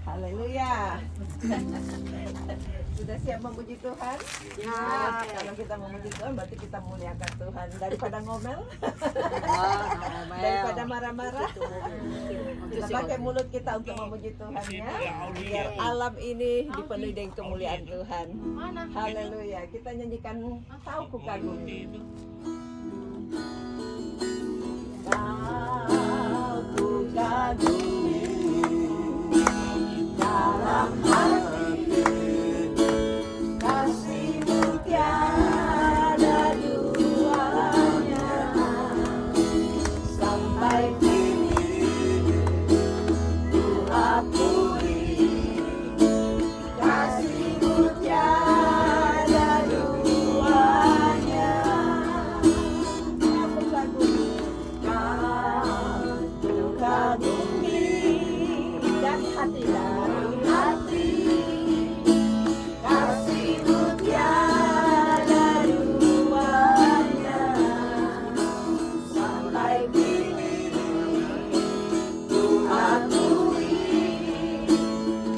Haleluya. Sudah siap memuji Tuhan? Ya. Kalau kita memuji Tuhan berarti kita muliakan Tuhan. Daripada ngomel, daripada marah-marah, kita pakai mulut kita untuk memuji Tuhan ya. Biar alam ini dipenuhi dengan kemuliaan Tuhan. Haleluya. Kita nyanyikan Kau Ku Kagumi. Kau ku kagumi dalam hati, kasih-Mu tiada duanya. Sampai kini ku akui, kasih-Mu tiada duanya. Aku kagumi, ku kagumi dari hati, kasih-Mu tiada duanya. Sampai kini ku akui,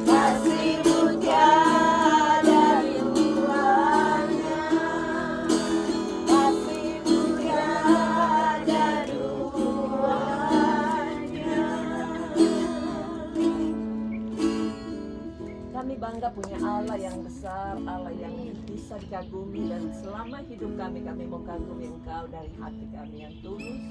kasih-Mu tiada duanya. Kasih-Mu tiada duanya. Kami bangga punya Allah yang besar, Allah yang bisa dikagumi, dan selama hidup kami mau kagumi Engkau dari hati kami yang tulus.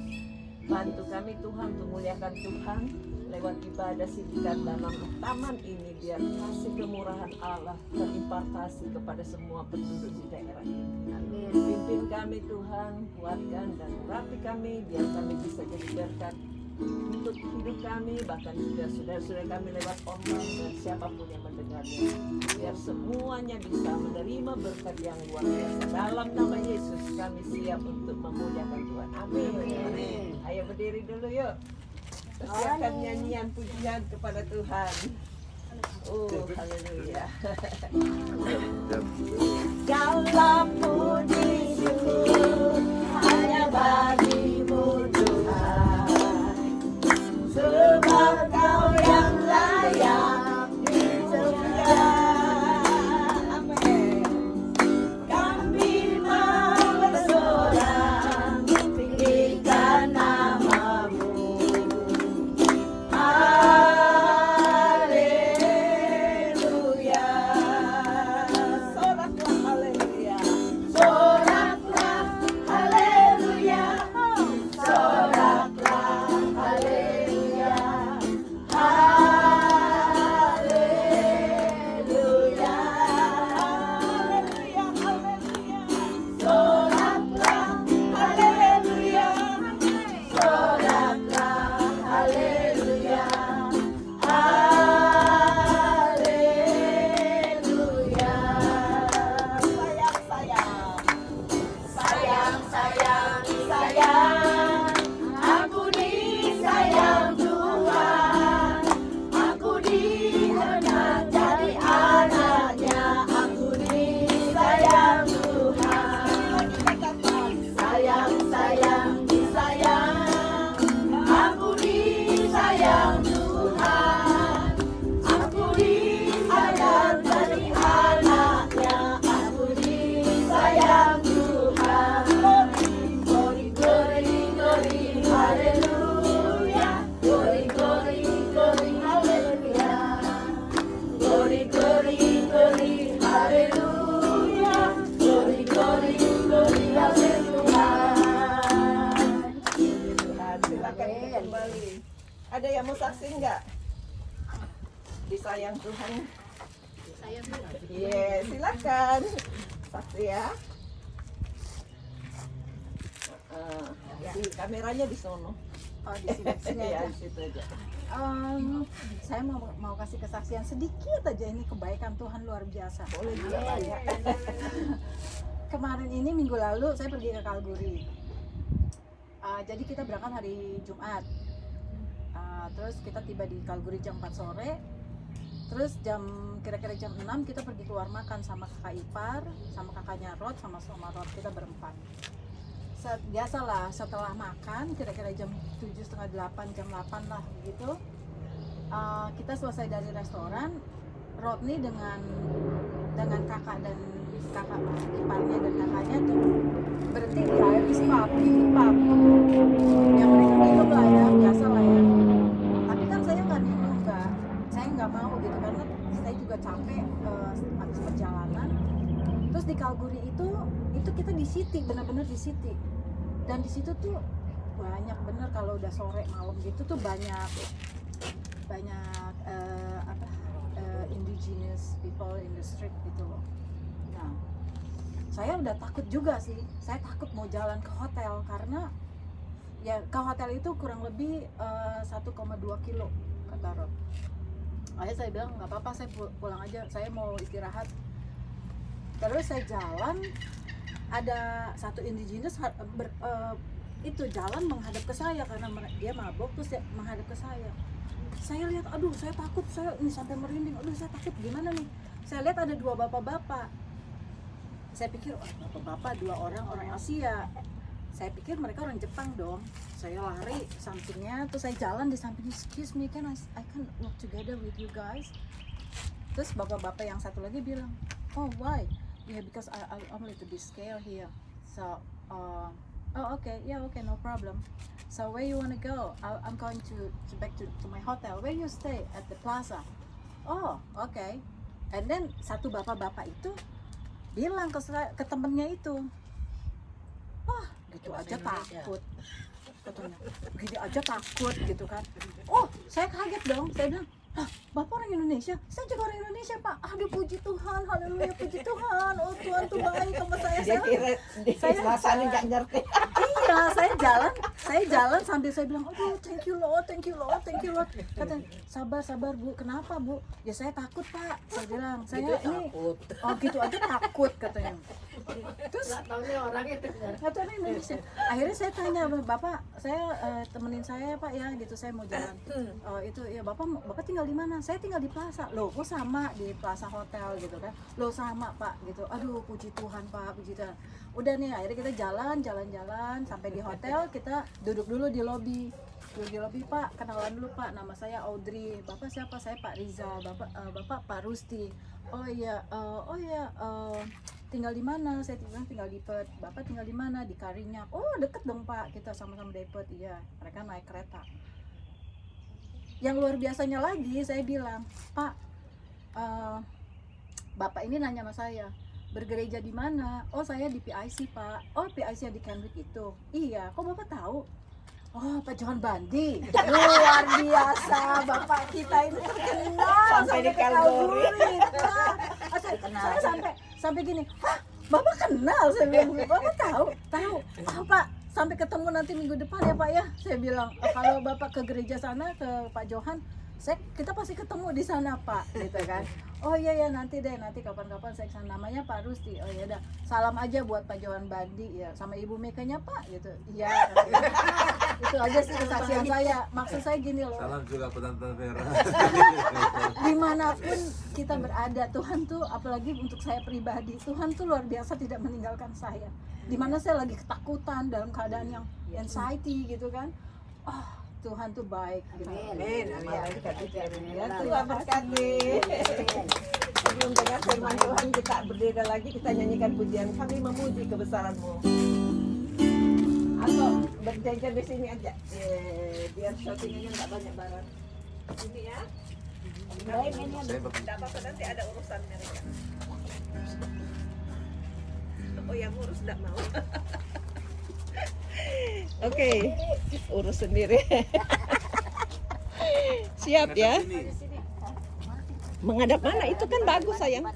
Bantu kami Tuhan untuk muliakan Tuhan lewat ibadah sindikat dalam taman ini, biar kasih kemurahan Allah terimpartasi kepada semua penduduk di daerah ini. Amin. Pimpin kami Tuhan, kuatkan dan urapi kami, biar kami bisa jadi berkat untuk hidup kami, bahkan juga saudara-saudara kami lewat online dan siapapun yang mendengarnya, biar semuanya bisa menerima berkat yang luar biasa. Dalam nama Yesus kami siap untuk memuliakan Tuhan. Amin. Amin. Ayo berdiri dulu yuk. Persiapkan nyanyian pujian kepada Tuhan. Oh, haleluya. Dalam puji syukur hanya bagi-Mu Tuhan, sebab Kau yang layak disembah. Amin. Kami mau bersorak tinggikan nama-Mu. Haleluya. Soraklah haleluya. Soraklah haleluya. Soraklah haleluya. Haleluya. Haleluya. Haleluya. Soraklah haleluya. Soraklah haleluya. Haleluya. Sayang, sayang, sayang, aku disayang Tuhan, aku dihendak jadi anaknya, aku disayang Tuhan. Sayang, sayang, disayang, aku disayang Tuhan, aku dihendak jadi anaknya, aku disayang Tuhan. Glory, glory, glory, haleluya. Glory, glory, glory, haleluya. Glory, glory, glory, haleluya. Glory, glory, glory, haleluya. Tuhan, silakan kita kembali. Ada yang mau saksi enggak? Disayang Tuhan. Iya, silakan. Saksi ya. Di kameranya di sono. Oh, di sini Iya, aja. di situ aja. Saya mau kasih kesaksian sedikit aja, ini kebaikan Tuhan luar biasa. Boleh juga banyak. Kemarin ini minggu lalu saya pergi ke Kalguri. Jadi kita berangkat hari Jumat. Terus kita tiba di Kalguri jam 4 sore. Terus kira-kira jam 6 kita pergi keluar makan sama kakak ipar, sama kakaknya Rod, sama Rod, kita berempat. Biasalah setelah makan kira-kira jam 7:30, 8, jam 8 lah gitu. kita selesai dari restoran, Rodney dengan kakak iparnya dan kakaknya tuh berhenti di Irish pub, yang mereka minum lah ya, biasa lah ya. Tapi kan saya nggak minum, saya nggak mau gitu karena saya juga capek habis perjalanan. Terus di Calgary itu kita di city, benar-benar di city, dan di situ tuh banyak bener kalau udah sore malam gitu tuh banyak indigenous people in the street gitu loh. Nah, saya udah takut juga sih. Saya takut mau jalan ke hotel karena ya ke hotel itu kurang lebih 1,2 kilo kata Rod. Akhirnya saya bilang nggak apa-apa, saya pulang aja. Saya mau istirahat. Terus saya jalan, ada satu indigenous itu jalan menghadap ke saya karena dia mabok, terus dia menghadap ke saya. Saya lihat, aduh saya takut, saya ini sampai merinding, aduh saya takut gimana nih. Saya lihat ada dua bapak-bapak. Saya pikir, bapak-bapak, dua orang Asia. Saya pikir mereka orang Jepang dong. Saya lari sampingnya, terus saya jalan di sampingnya, excuse me, I can walk together with you guys. Terus bapak-bapak yang satu lagi bilang, oh why? Yeah, because I'm a little bit scared here. So, oh okay, yeah okay, no problem. So where you wanna go? I'm going to back to my hotel. Where you stay? At the plaza. Oh, okay. And then satu bapak-bapak itu bilang ke temennya itu, wah gitu aja takut, katanya, gini aja takut gitu kan. Oh, saya kaget dong. Saya bilang, Bapak orang Indonesia? Saya juga orang Indonesia, Pak. Aduh, puji Tuhan, haleluya, puji Tuhan. Oh, Tuhan tuh baik sama saya. Dia kira saya nggak ngerti. Iya, saya jalan sambil saya bilang, aduh, thank you Lord. Katanya, sabar Bu. Kenapa Bu? Ya saya takut Pak. Saya bilang, saya gitu ini takut. Oh gitu aja takut katanya. Terus Nggak tahunya orangnya nggak tahu Indonesia. Akhirnya saya tanya, Bapak, saya temenin saya Pak ya, gitu saya mau jalan. Itu ya Bapak tinggal di mana? Saya tinggal di Plaza. Loh, kok sama di Plaza Hotel gitu kan? Loh sama Pak gitu. Aduh, puji Tuhan Pak, puji Tuhan. Udah nih, akhirnya kita jalan sampai di hotel. Kita duduk dulu di lobi. Pak, kenalan dulu Pak, nama saya Audrey. Bapak siapa? Saya Pak Rizal. Bapak Pak Rusti. Oh iya, tinggal di mana? Saya tinggal di Perth. Bapak tinggal di mana? Di Karinya. Oh, deket dong Pak, kita sama-sama di Perth. Iya, mereka naik kereta. Yang luar biasanya lagi, saya bilang, Pak, Bapak ini nanya sama saya, bergereja di mana? Oh, saya di PIC Pak. Oh, PIC yang di Kenwick itu. Iya, kok Bapak tahu? Oh, Pak Johan Bandi. Luar biasa, Bapak kita ini terkenal Sampai di Calgary. Saya sampai gini, hah, Bapak kenal? Saya bilang, Bapak tahu? Oh, Pak, sampai ketemu nanti minggu depan ya Pak ya. Saya bilang, kalau Bapak ke gereja sana, ke Pak Johan, kita pasti ketemu di sana Pak, gitu kan. Oh iya ya, nanti kapan-kapan saya kesana. Namanya Pak Rusti. Oh iya dah, salam aja buat Pak Johan Bandi ya, sama Ibu Mekanya Pak, gitu. Iya. Itu aja sih kesaksian saya. Maksud saya gini loh. Salam juga Tante Vera. Dimanapun kita berada, Tuhan tuh, apalagi untuk saya pribadi, Tuhan tuh luar biasa tidak meninggalkan saya. Dimana saya lagi ketakutan dalam keadaan yang anxiety gitu kan. Oh, Tuhan tuh baik. Amin. Ya Tuhan berkati. Sebelum dengar firman Tuhan, kita berdiri lagi, kita nyanyikan pujian kami memuji kebesaran-Mu. Atau berjajar di sini aja, biar shoppingnya nggak banyak barang. Ini ya. Tidak apa-apa, nanti ada urusan mereka. Oh yang urus tidak mau. Oke, urus sendiri. Siap ya. Menghadap mana? Itu kan bagus sayang.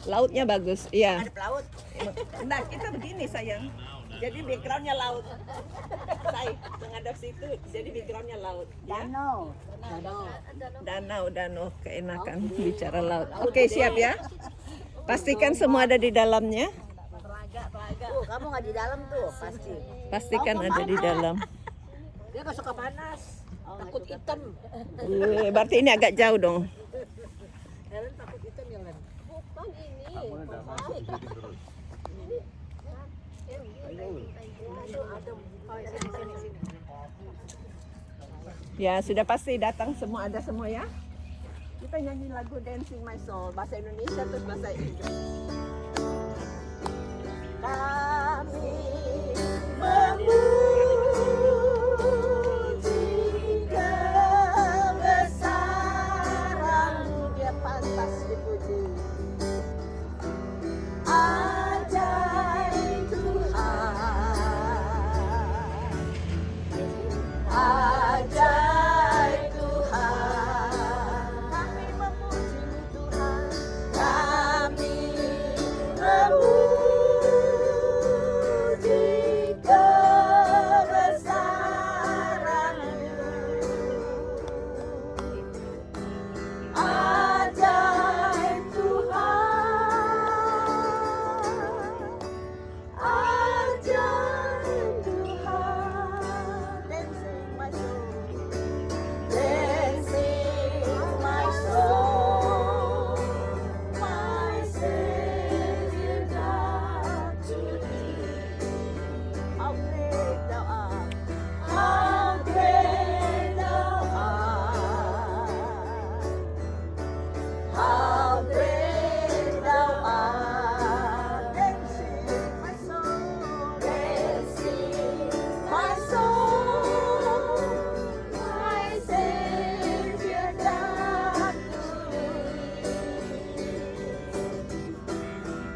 Lautnya bagus, iya. laut. Nah kita begini sayang. Jadi backgroundnya laut. Saya menghadap situ, jadi backgroundnya laut. Ya? Danau, keenakan bicara laut. Oke, siap ya. Pastikan semua ada di dalamnya. Tuh, kamu nggak di dalam tuh pasti. Pastikan ada di dalam. Dia nggak suka panas. Takut hitam. Berarti ini agak jauh dong. Helen takut hitam ya Len. Bukan ini. Aduh, adem. Oh, sini. Ya, sudah pasti datang semua, ada semua ya. Kita nyanyi lagu Dancing My Soul, bahasa Indonesia terus bahasa Inggris. Kami memuji kebesaran-Mu, Dia pantas dipuji. Ajaib Tuhan, ajaib Tuhan, kami memuji Tuhan, kami memuji kebesaran-Mu. Ajaib Tuhan, ajaib Tuhan. Dancing my soul, dancing my soul, my Savior God to Thee. How great Thou art, how great Thou art, how great Thou art. Dancing my soul, dancing my soul, my Savior God to Thee.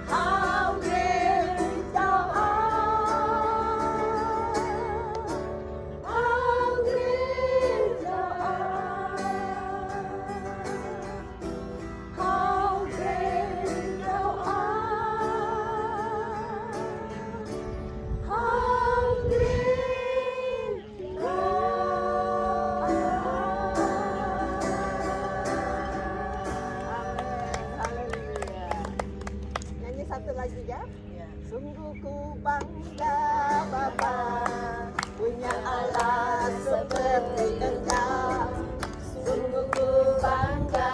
How great Thou art, how great Thou art, how great Thou art, how great Haleluya. Nyanyi satu lagi ya. Sungguh ku bangga Bapa punya Allah seperti Engkau. Sungguh ku bangga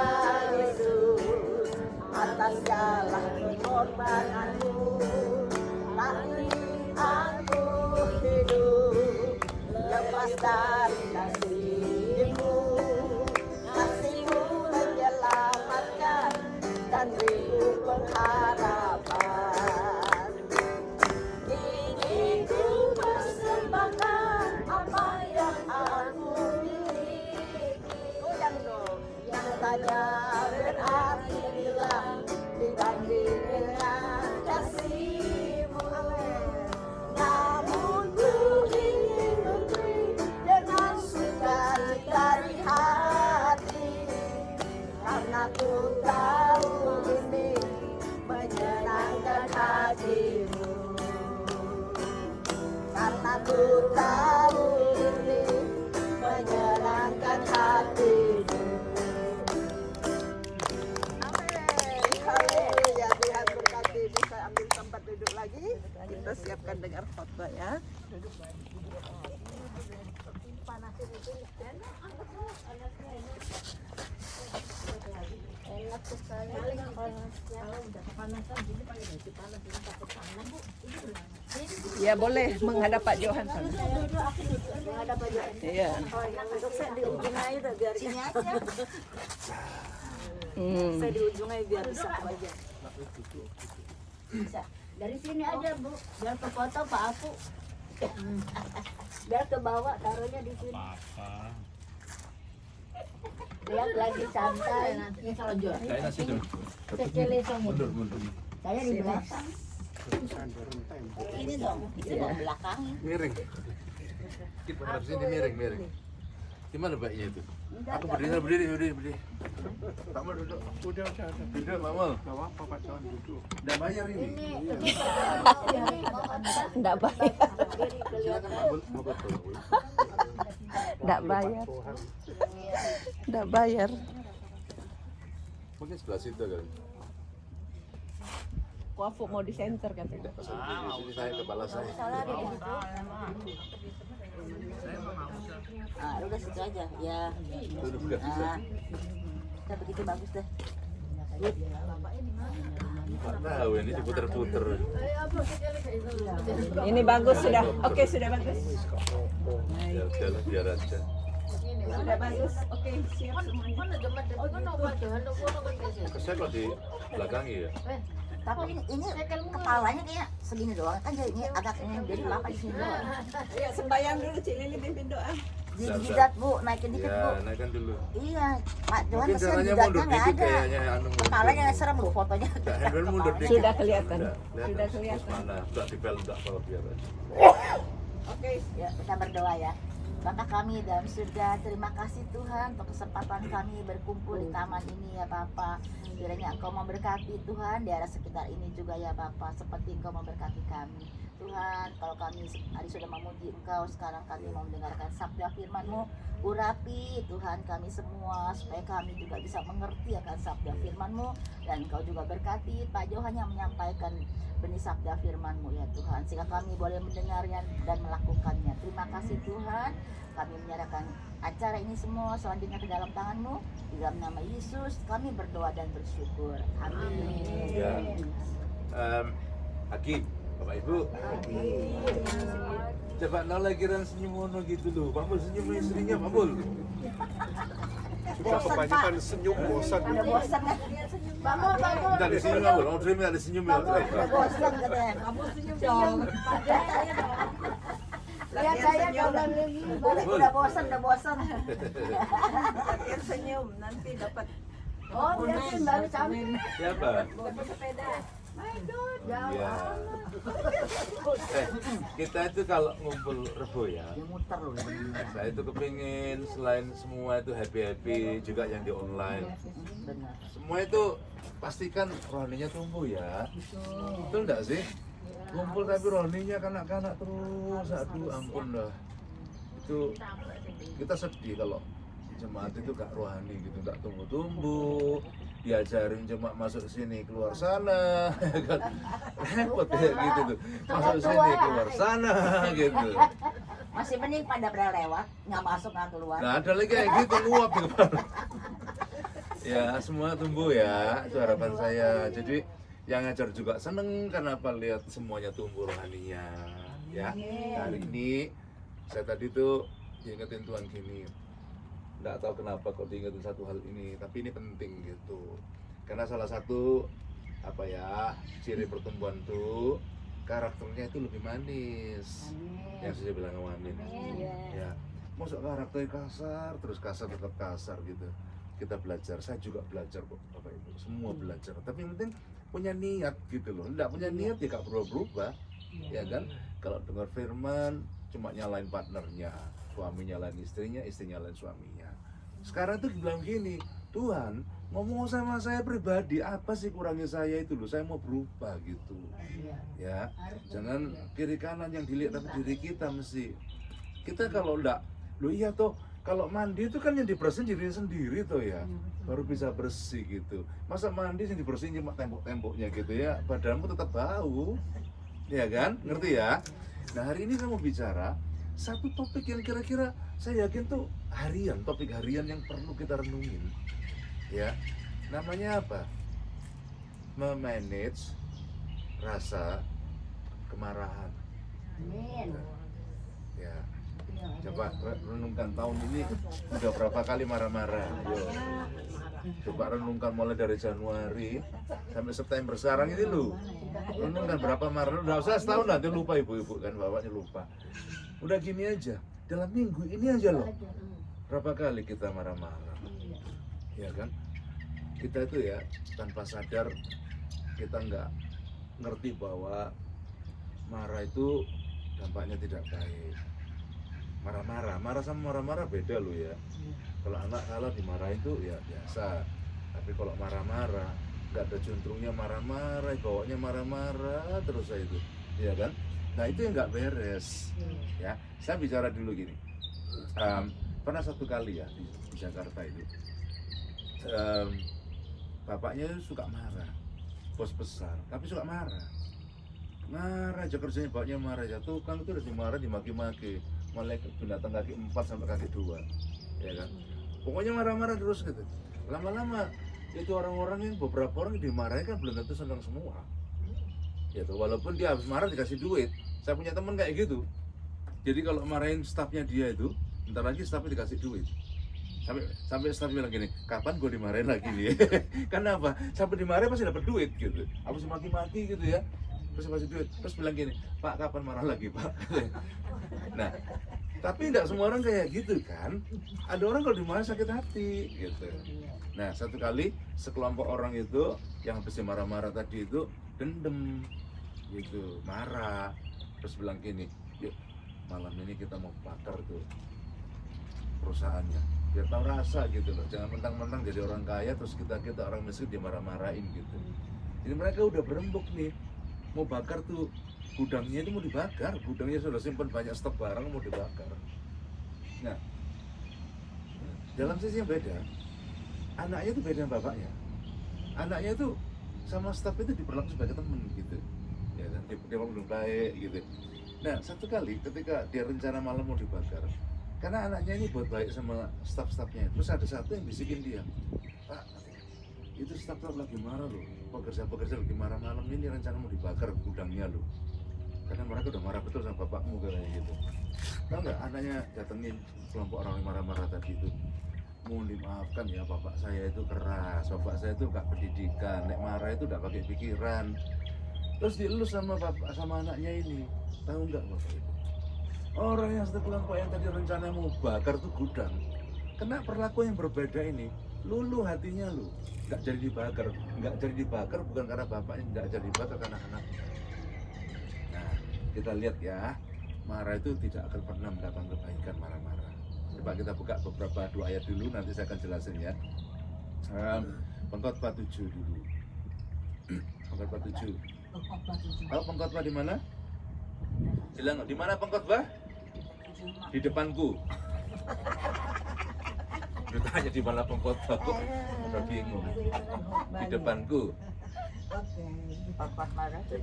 Yesus atas segala pengorbananmu. Tak ingin aku hidup lepas dari kasih-Mu. Kasih-Mu menyelamatkan dan ribu pengharapan. Kini ku persembahkan apa yang aku miliki. Goyang dong, yang tanya berarti bilang dibanding dengan kasih-Mu. Namun ku ingin memberi dengan sukacita di hati, karena ku tahu ini menyenangkan hati-Mu. Karena ku tahu ini menyenangkan hati-Mu. Amin. Haleluya. Tuhan berkati. Bisa ambil tempat duduk lagi. Kita siapkan dengar khotbah ya. Enak sekali. Kalau udah kepanasan gini paling lebih panas ini takut tangan Bu. Ya boleh menghadap Pak Johan. Ada Pak Johan. Iya. Oh, yang untuk saya di ujung aja biar sini aja. Saya di ujung aja biar bisa ke bagian. Bisa. Dari sini aja Bu, biar ke foto Pak Apu. Biar ke bawah taruhnya di sini. Lihat lagi santai. Ini kalau jual. Kecil itu. Saya di belakang. Ini dong, itu dong belakang. Miring. Kita harus sini miring. Gimana baiknya itu? Aku berdiri. Tak mau duduk. Udah. Duduk, Pak Mal. Gak apa-apa, Pak John, duduk. Udah bayar ini. Enggak bayar. Silakan Pak Bul. Mau betul. Enggak bayar. Enggak bayar. Mungkin sebelah situ kan. Kuafu mau di center katanya. Tidak, pasal di sini saya kepala saya. Salah di situ. Ah, udah situ aja. Ya. Duduk nggak bisa. Nah, kita begitu bagus deh. Nggak tahu ini diputer-puter. Ini bagus sudah. Oke, sudah bagus. Ya udahlah biar aja. Sudah bagus. Oke, siap semuanya. Mana jembat itu kan obat Tuhan lu kono kan biasa. Saya kok di belakangi ya. Tapi ini kepalanya kayak segini doang kan, jadi ini agak ini jadi kelapa di sini doang. Ya, sembahyang dulu Cik Lili pimpin doa. Jidat Bu, naikin dikit Bu. Ya, naikkan dulu. Iya, Pak Johan Mungkin kesian caranya jidatnya mundur nggak dikit ada. kayaknya anu. Kepalanya serem loh fotonya. Handle mundur dikit. Sudah kelihatan. Sudah Sudah kelihatan. Terus mana? Enggak dipel enggak kalau biar aja. Oke, Ya, kita berdoa ya. Bapa kami dalam surga, terima kasih Tuhan untuk kesempatan kami berkumpul di taman ini ya Bapa. Kiranya Engkau memberkati Tuhan di area sekitar ini juga ya Bapa, seperti Engkau memberkati kami. Tuhan, kalau kami hari sudah memuji Engkau, sekarang kami mau mendengarkan sabda firman-Mu. Urapi Tuhan kami semua, supaya kami juga bisa mengerti akan sabda firman-Mu. Dan Engkau juga berkati Pak Johan yang menyampaikan benih sabda firman-Mu ya Tuhan, sehingga kami boleh mendengarnya dan melakukannya. Terima kasih Tuhan, kami menyerahkan acara ini semua selanjutnya ke dalam tangan-Mu. Di dalam nama Yesus kami berdoa dan bersyukur. Amin. Ya. Aki, Bapak Ibu. Coba nolak kiran senyum ngono gitu loh. Pak Mul senyum istrinya, Pak Mul. Cuma kebanyakan senyum bosan. Udah bosan kan? Bangun, bangun. Enggak ada senyum, Pak Mul. Oh, terima ada senyum ya. Udah bosan katanya. kamu senyum dong. Lihat saya kalau lagi udah bosan, udah bosan. Latihan senyum nanti dapat. Oh, lihatin baru sampai. Siapa? Dapat sepeda. Iya. Kita itu kalau ngumpul Rebo ya, Dia muter loh. saya itu kepingin selain semua itu happy juga yang di online. Benar. Semua itu pastikan rohaninya tumbuh ya. Betul enggak sih? Kumpul tapi rohaninya kanak-kanak terus. Aduh ampun dah. Itu kita sedih kalau jemaat itu gak rohani gitu, gak tumbuh-tumbuh. Diajarin cuma masuk sini keluar sana, kan repot kayak gitu tuh. Masuk sini keluar sana gitu. Masih mending pada lewat, nggak masuk nggak keluar. Nah ada lagi kayak gitu nguap di kepala. Ya semua tumbuh ya, itu harapan saya. Jadi yang ngajar juga seneng kenapa lihat semuanya tumbuh rohaninya. Ya hari ini saya tadi tuh diingetin Tuhan gini. Nggak tahu kenapa kok diingetin satu hal ini, tapi ini penting gitu. Karena salah satu apa ya ciri pertumbuhan tuh karakternya itu lebih manis. Yang saya bilang amin. Ya, masuk karakternya kasar, terus kasar tetap kasar gitu. Kita belajar, saya juga belajar kok Bapak Ibu, semua belajar. Tapi yang penting punya niat gitu loh. Nggak punya niat ya gak berubah, ya kan? Kalau dengar firman cuma nyalain partnernya, suami nyalain istrinya, istri nyalain suaminya. Sekarang tuh bilang gini, Tuhan ngomong sama saya pribadi, apa sih kurangnya saya itu loh, saya mau berubah gitu. Ya, jangan kiri kanan yang dilihat tapi diri kita mesti. Kita kalau enggak, lo iya toh, kalau mandi itu kan yang dibersihin diri sendiri toh ya, baru bisa bersih gitu. Masa mandi yang dibersihin cuma tembok-temboknya gitu ya, badanmu tetap bau, ya kan? Ngerti ya? Nah hari ini saya mau bicara satu topik yang kira-kira saya yakin tuh harian, topik harian yang perlu kita renungin. Ya, namanya apa? Memanage rasa kemarahan. Amin. Ya, coba renungkan tahun ini udah berapa kali marah-marah. Yo. Coba renungkan mulai dari Januari sampai September sekarang ini lu. Renungkan berapa marah. Udah usah setahun nanti lupa ibu-ibu kan bapaknya lupa. Udah gini aja, dalam minggu ini aja loh. Berapa kali kita marah-marah. Ya kan? Kita itu ya tanpa sadar kita nggak ngerti bahwa marah itu dampaknya tidak baik. Marah sama marah-marah beda loh ya. Kalau anak salah dimarahin tuh ya biasa. Tapi kalau marah-marah nggak ada juntrungnya marah-marah, bawanya marah-marah terus itu, ya kan? Nah itu yang nggak beres. Ya, saya bicara dulu gini. Pernah satu kali ya di Jakarta itu, bapaknya suka marah, bos besar, tapi suka marah aja kerjanya, bapaknya marah aja. Tukang itu udah dimarah, dimaki-maki, mulai binatang kaki 4 sampai kaki 2, ya kan? Pokoknya marah-marah terus gitu. Lama-lama itu orang-orang yang beberapa orang yang dimarahin kan belum tentu senang semua. Gitu, walaupun dia habis marah dikasih duit. Saya punya teman kayak gitu. Jadi kalau marahin stafnya dia itu, bentar lagi stafnya dikasih duit. sampai staff bilang gini, kapan gue dimarahin lagi nih? Karena apa? Sampai dimarahin pasti dapat duit gitu. Habis maki-maki gitu ya, terus pasti duit. Terus bilang gini, Pak kapan marah lagi Pak? Nah, tapi tidak semua orang kayak gitu kan. Ada orang kalau dimarahin sakit hati gitu. Nah, satu kali sekelompok orang itu yang habis marah-marah tadi itu dendam gitu, marah. Terus bilang gini, yuk malam ini kita mau bakar tuh perusahaannya biar tahu rasa gitu loh, jangan mentang-mentang jadi orang kaya terus kita orang miskin dimarah-marahin gitu. Jadi mereka udah berembuk nih mau bakar tuh gudangnya, itu mau dibakar, gudangnya sudah simpan banyak stok barang mau dibakar. Nah, dalam sisi yang beda, anaknya itu beda dengan bapaknya. Anaknya itu sama staf itu diperlakukan sebagai teman gitu ya, dia belum baik gitu. Nah, satu kali ketika dia rencana malam mau dibakar, karena anaknya ini buat baik sama staf-stafnya, terus ada satu yang bisikin dia, Pak, itu staf-staf lagi marah loh, pekerja-pekerja lagi marah malam ini rencana mau dibakar gudangnya loh, karena mereka udah marah betul sama bapakmu katanya gitu. Tahu nggak, anaknya datengin kelompok orang yang marah-marah tadi itu, mohon dimaafkan ya bapak saya itu keras, bapak saya itu gak pendidikan, nek marah itu gak pakai pikiran. Terus dielus sama bapak sama anaknya ini, tahu nggak bapak itu? Orang yang satu kelompok yang tadi rencana mau bakar tuh gudang, kena perlakuan yang berbeda ini, lulu hatinya lu, nggak jadi dibakar bukan karena bapaknya, nggak jadi dibakar karena anaknya. Nah, kita lihat ya, marah itu tidak akan pernah mendatangkan kebaikan, marah-marah. Coba kita buka beberapa dua ayat dulu, nanti saya akan jelasin ya. Pengkhotbah 7 dulu. Pengkhotbah 7. Tahu pengkhotbah di mana? Bilang, di mana pengkhotbah? Di depanku. Ditanya di mana pengkhotbah, kok udah bingung. Di depanku. Papa marah tuh.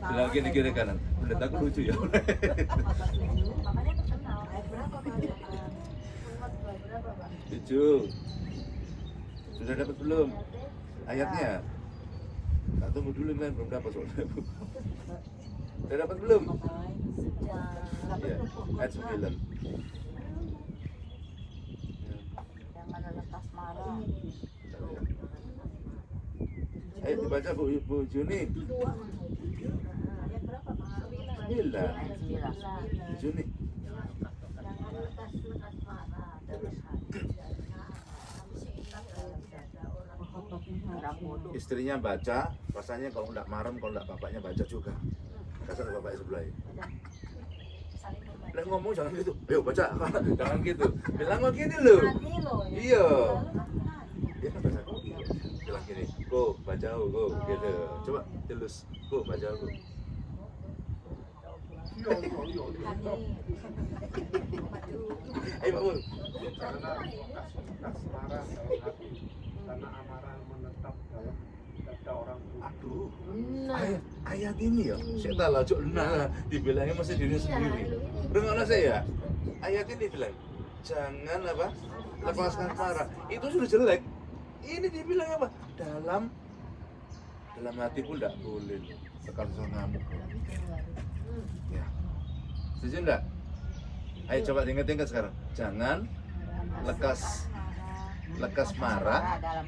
Bilang kiri kanan. Udah takut lucu ya. Makanya terkenal. Berapa Pak? 7. Sudah dapat belum? Ayatnya? Tak tunggu dulu kan, belum dapat soalnya. Sudah dapat belum? Ya, ayat 9. Jangan lekas marah. Ayo dibaca Bu Juni. 9. Bu Juni. Istrinya baca, rasanya kalau nggak marem, kalau nggak bapaknya baca juga. Kasar bapaknya sebelah. Lah ngomong jangan gitu, ayo baca, jangan gitu. Bilang kok gini loh. Iya. Dia kan baca. Bilang gini, go baca go gitu. Coba telus, go baca go. Ayo Pak Mul. Jangan lekas marah dalam hati, karena amarah menetap dalam dada orang tua. Aduh, ayat ini ya, saya tak lajuk dibilangnya masih diri sendiri. Dengar saya, ayat ini bilang, jangan apa, lepaskan marah. Itu sudah jelek. Ini dibilang apa? Dalam hati pun tidak boleh. Sekali ngamuk. Ya, setuju enggak? Ayo coba ingat-ingat sekarang. Jangan lekas marah dalam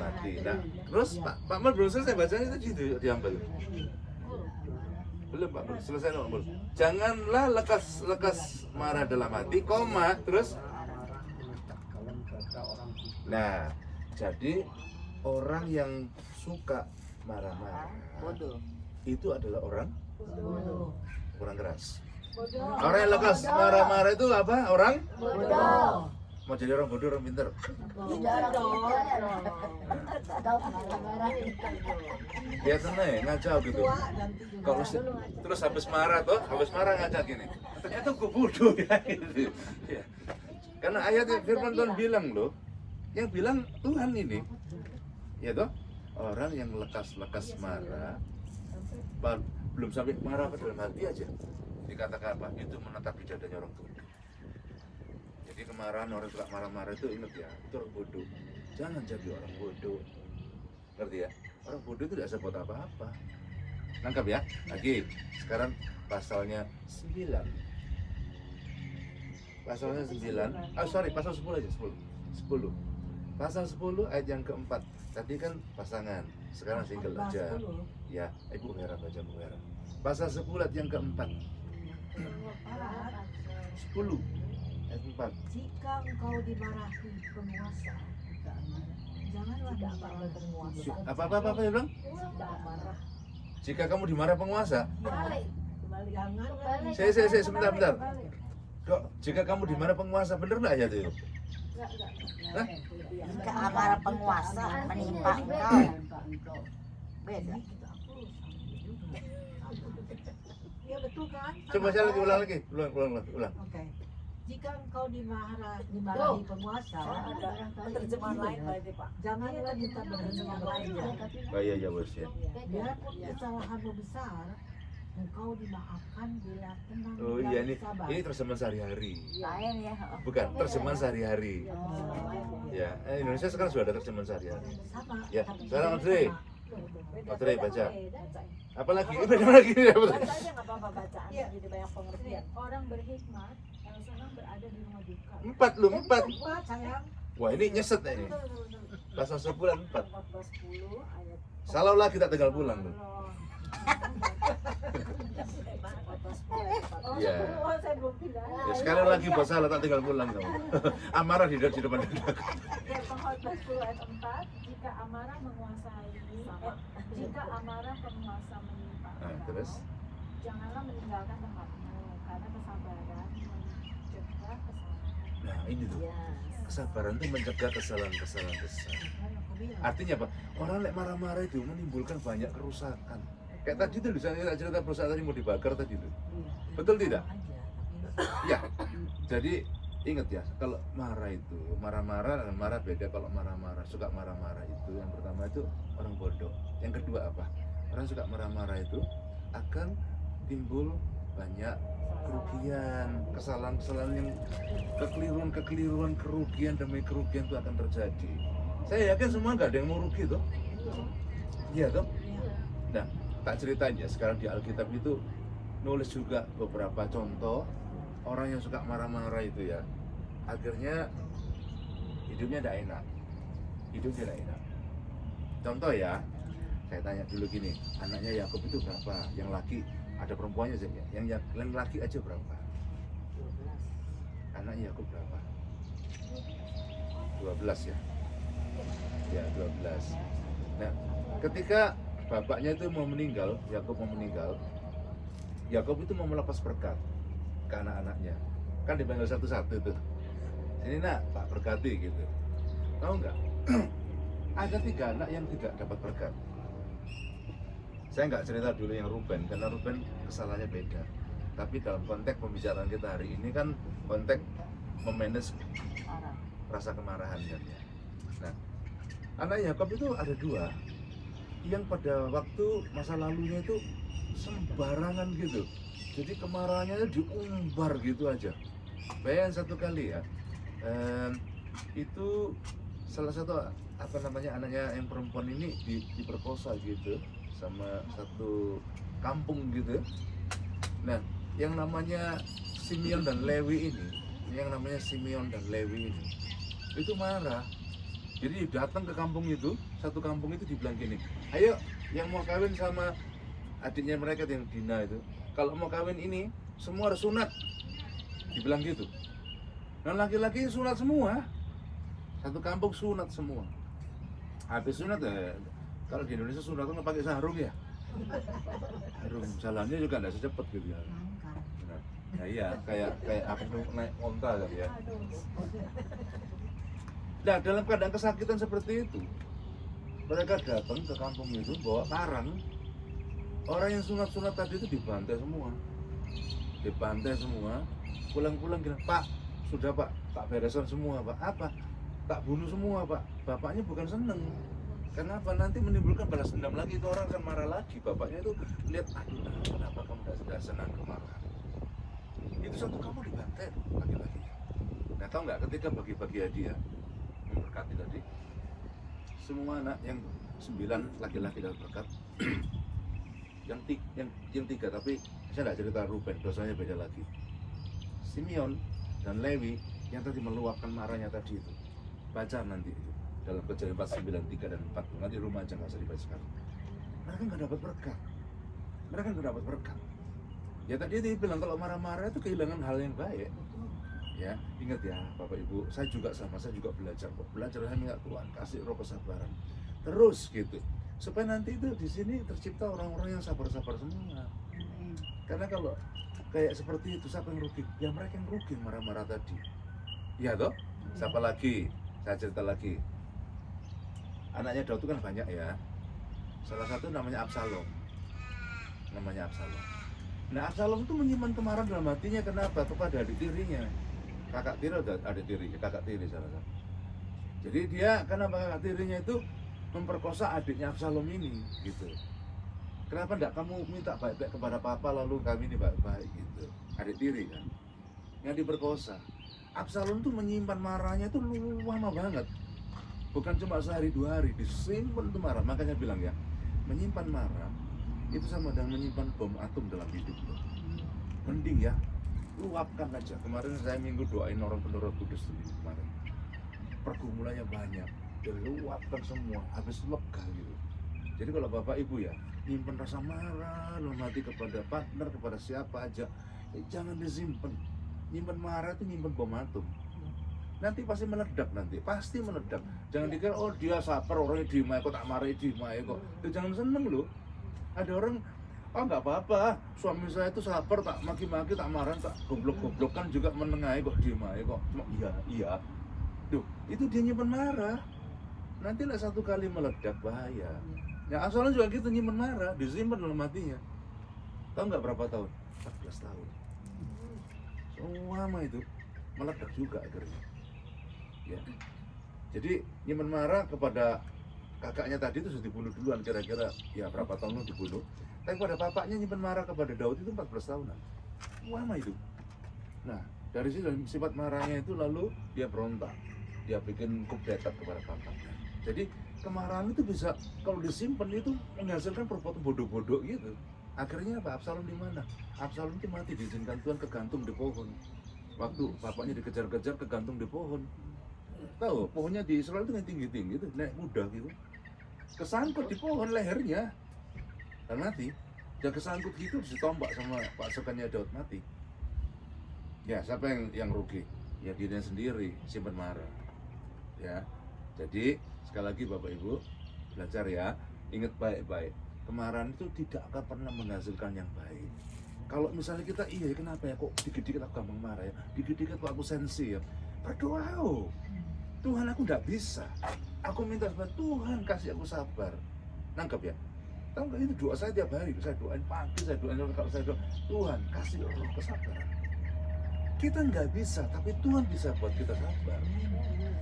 hati. Nah, terus Pak Mal belum selesai bacanya tadi itu diambil. Belum Pak Mal, selesai Pak Mal. Janganlah lekas marah dalam hati, koma, terus. Nah, jadi orang yang suka marah-marah Bodoh. itu adalah orang keras. Orang yang lekas marah-marah itu apa? Orang Bodoh. mau jadi orang bodoh, orang pintar. Ya tenang ya, ngacau gitu. Kalau terus habis marah ngacau gini. Ternyata gue bodoh ya gitu. Ya. Karena ayat firman Tuhan bilang loh, yang bilang Tuhan ini, ya toh, orang yang lekas marah, belum sampai marah ke dalam hati aja, dikatakan apa? Itu menatap di dadanya orang tua. Jadi kemarahan orang suka marah-marah itu ingat ya, itu orang bodoh. Jangan jadi orang bodoh. Ngerti ya? Orang bodoh itu tidak bisa buat apa-apa. Nangkap ya? Lagi, sekarang pasalnya 9. pasalnya 9. Pasal 10 aja, 10. Pasal 10 ayat yang keempat. Tadi kan pasangan, sekarang single aja. Ya, Ibu Hera baca Bu Hera. Pasal 10 ayat yang keempat. 10 ayat 4. Jika engkau dimarahi penguasa, janganlah marah penguasa. Apa dia bilang? Tidak marah. Jika kamu dimarah penguasa, Balik. Jangan Balik. saya sebentar. Kok jika kamu dimarah penguasa, bener nggak ayat itu? Hah? Jika amarah penguasa menimpa engkau. Beda. Ya betul kan? Coba saya ulang lagi. Oke. Jika engkau dimarahi penguasa, Ada terjemahan lain berarti Pak. janganlah minta pertolongan lainnya. Oh iya bos ya. Biarpun kesalahanmu besar, engkau dimaafkan bila tenang Oh dan iya sabar. ini terjemahan sehari-hari. Lain ya. Bukan terjemahan sehari-hari. Oh, Ya, Indonesia sekarang sudah ada terjemahan sehari-hari. sama. Ya, tapi sekarang tidak Andre. sama. Andre baca. Bacain. Apalagi beda lagi ya betul. Baca aja nggak apa-apa bacaan. Jadi banyak pengertian. Orang berhikmat yang senang berada di rumah duka. 4 lu 4. Empat, sayang. Wah ini nyeset ini. Pasal 10 4. 14:10 ayat Salah lagi tak tinggal pulang tuh. Iya. Oh, saya belum bilang. Ya, sekali lagi buat salah tak tinggal pulang kamu. Amarah di depan dada. Ya, Pengkhotbah 10 ayat 4, jika amarah menguasai, jika amarah penguasa menimpa Nah, engkau, terus? janganlah meninggalkan tempatmu, karena kesabaran mencegah kesalahan. Nah ini tuh. Kesabaran itu mencegah kesalahan-kesalahan besar. Artinya apa? Orang lek marah-marah itu menimbulkan banyak kerusakan. Kayak tadi tuh saya cerita perusahaan tadi mau dibakar tadi tuh. Betul tidak? Ya. Jadi ingat ya, kalau marah itu marah-marah dan marah beda. Kalau marah-marah suka marah-marah itu yang pertama itu orang bodoh. Yang kedua apa? Orang suka marah-marah itu akan timbul banyak kerugian, kesalahan-kesalahan yang kekeliruan, kerugian demi kerugian itu akan terjadi. Saya yakin semua nggak ada yang mau rugi tuh. Iya tuh. Nah, tak ceritain ya, sekarang di Alkitab itu nulis juga beberapa contoh orang yang suka marah-marah itu ya. Akhirnya hidupnya tidak enak. Contoh ya, saya tanya dulu gini, anaknya Yakub itu berapa? Yang laki, ada perempuannya saja. Yang laki aja berapa? Anaknya Yakub berapa? 12 ya. Ya 12. Nah, ketika bapaknya itu mau meninggal, Yakub mau meninggal, Yakub itu mau melepas berkat ke anak-anaknya. Kan dipanggil satu-satu tuh. Sini nak, tak berkati gitu. Tahu nggak? Ada 3 anak yang tidak dapat berkat. Saya nggak cerita dulu yang Ruben, karena Ruben kesalahannya beda. Tapi dalam konteks pembicaraan kita hari ini kan konteks memanage rasa kemarahan kan ya. Nah, anak Yakub itu ada 2 yang pada waktu masa lalunya itu sembarangan gitu. Jadi kemarahannya itu diumbar gitu aja. Bayangin satu kali ya, itu salah satu anaknya yang perempuan ini diperkosa gitu sama satu kampung gitu. Nah, yang namanya Simeon dan Lewi ini itu marah. Jadi datang ke kampung itu, satu kampung itu dibilang gini, ayo yang mau kawin sama adiknya mereka yang Dina itu, kalau mau kawin ini semua harus sunat, dibilang gitu. Dan laki-laki sunat semua, satu kampung sunat semua. Habis sunat ya, kalau di Indonesia sunat kan pakai sarung ya, sarung jalannya juga nggak secepat gitu ya. Nah iya, kayak aku naik onta kan ya. Nah, dalam keadaan kesakitan seperti itu, mereka datang ke kampung itu bawa parang. Orang yang sunat-sunat tadi itu dibantai semua. Pulang-pulang bilang, Pak, sudah Pak, tak beresan semua Pak. Apa? Tak bunuh semua Pak. Bapaknya bukan seneng. Kenapa? Nanti menimbulkan balas dendam lagi, itu orang akan marah lagi. Bapaknya itu lihat, aduh, kenapa kamu tidak senang kemarahan? Itu satu kamu dibantai laki-laki. Nah, tahu nggak ketika bagi-bagi hadiah memberkati tadi, semua anak yang 9 laki-laki dapat berkat, yang 3 tapi saya nggak cerita Ruben, dosanya beda lagi. Simeon dan Lewi yang tadi meluapkan marahnya tadi itu. Baca nanti itu dalam Kejadian 4, 9, 3 dan 4. Nanti rumah aja nggak usah dibaca sekarang. Mereka nggak dapat berkat. Mereka nggak dapat berkat. Ya tadi dia bilang kalau marah-marah itu kehilangan hal yang baik. Ya, ingat ya Bapak Ibu, saya juga sama, saya juga belajar kok. Belajar hanya Tuhan, kasih roh kesabaran. Terus gitu. Supaya nanti itu di sini tercipta orang-orang yang sabar-sabar semua. Karena kalau kayak seperti itu, siapa yang rugi? Ya mereka yang rugi marah-marah tadi. Iya toh? Siapa lagi? Saya cerita lagi. Anaknya Daud itu kan banyak ya. Salah satu namanya Absalom. Namanya Absalom. Nah Absalom itu menyimpan kemarahan dalam hatinya. Kenapa? Kepada adik tirinya. Kakak tiri atau adik tiri? Kakak tiri salah satu. Jadi dia, kenapa kakak tirinya itu memperkosa adiknya Absalom ini gitu. Kenapa enggak kamu minta baik-baik kepada papa lalu kami ini baik-baik gitu. Adik tiri kan yang diperkosa. Absalom tuh menyimpan marahnya itu lama banget. Bukan cuma sehari 2 hari, disimpan tuh marah. Makanya bilang ya, menyimpan marah itu sama dengan menyimpan bom atom dalam hidup lo. Mending ya, luapkan aja. Kemarin saya minggu doain orang penuh Roh Kudus tuh kemarin. Pergumulannya banyak, luapkan semua, habis lega gitu. Jadi kalau Bapak Ibu ya, nyimpen rasa marah dalam hati kepada partner, kepada siapa aja, jangan disimpan. Nyimpen marah itu nyimpen bom atom. Nanti pasti meledak nanti, pasti meledak. Jangan dikira oh dia sabar orangnya diem aja kok, tak marahi diem aja kok. Itu jangan seneng loh. Ada orang oh nggak apa-apa, suami saya itu sabar, tak maki-maki, tak marah, tak goblok-goblokan juga menengahi kok diem aja kok. Cuma iya. Tuh, itu dia nyimpen marah. Nanti lah satu kali meledak bahaya. Ya asalnya juga gitu nyimpen marah, disimpan dalam hatinya. Tahu nggak berapa tahun? 14 tahun. Lama itu meledak juga akhirnya. Ya. Jadi nyimpen marah kepada kakaknya tadi itu sudah dibunuh duluan kira-kira ya berapa tahun lalu dibunuh. Tapi pada bapaknya nyimpen marah kepada Daud itu 14 tahunan. Lama itu. Nah, dari situ sifat marahnya itu lalu dia berontak. Dia bikin kudeta kepada bapaknya. Jadi kemarahan itu bisa kalau disimpan itu menghasilkan perbuatan bodoh-bodoh gitu. Akhirnya apa? Absalom di mana? Absalom itu mati diizinkan Tuhan kegantung di pohon. Waktu bapaknya dikejar-kejar kegantung di pohon. Tahu, pohonnya di Israel itu yang tinggi-tinggi itu, naik mudah gitu. Kesangkut di pohon lehernya dan mati. Dan kesangkut gitu ditombak sama pasukannya Daud mati. Ya, siapa yang rugi? Ya dirinya sendiri, simpan marah. Ya. Jadi sekali lagi Bapak Ibu belajar ya, ingat baik-baik. Kemarahan itu tidak akan pernah menghasilkan yang baik. Kalau misalnya kita iya kenapa ya kok dikit-dikit aku gampang marah ya, dikit-dikit kok aku sensi ya, berdoa oh. Tuhan aku tidak bisa, aku minta sama Tuhan kasih aku sabar. Nangkep ya? Tahu nggak itu doa saya tiap hari, saya doain pagi, saya doain kalau saya doa Tuhan kasih roh kesabaran. Kita nggak bisa, tapi Tuhan bisa buat kita sabar.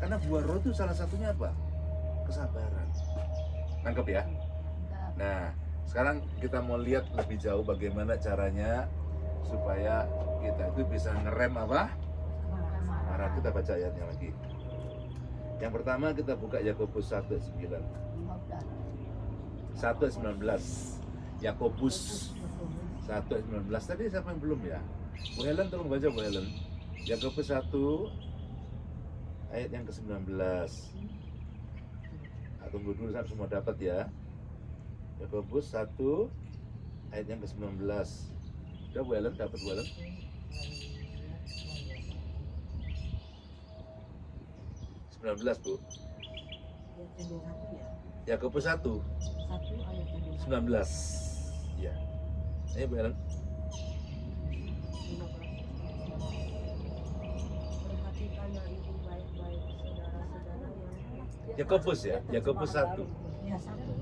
Karena buah roh itu salah satunya apa? Kesabaran. Nangkep ya? Nah, sekarang kita mau lihat lebih jauh bagaimana caranya supaya kita itu bisa ngerem apa? Marah. Kita baca ayatnya lagi. Yang pertama kita buka Yakobus 1:9. 1:19. Yakobus 1:19. Tadi siapa yang belum ya? Bu Helen tolong baca Bu Helen. Yakobus 1 ayat yang ke-19. Tunggu dulu sampai semua dapat ya. Yakobus 1 ayat yang ke-19. Udah Bu Helen, dapat Bu Helen? 19 Bu. Yakobus 1 19. Ya. Ayo Bu Helen. Perhatikanlah itu baik-baik saudara-saudara yang Yakobus ya, Yakobus 1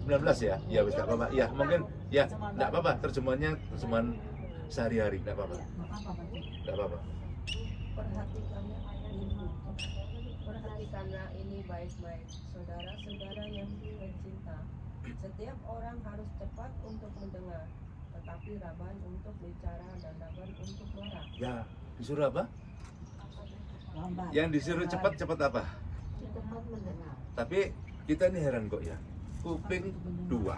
19 ya. Ya wis enggak apa-apa. Ya, mungkin ya enggak apa-apa terjemahannya terjemahan sehari-hari, enggak apa-apa. Enggak apa-apa. Perhatikanlah ini baik-baik saudara-saudara yang tercinta. Setiap orang harus cepat untuk mendengar, tetapi raban untuk bicara dan raban untuk marah. Ya, disuruh apa? Yang disuruh cepat apa? Tapi kita ini heran kok ya. Kuping 2,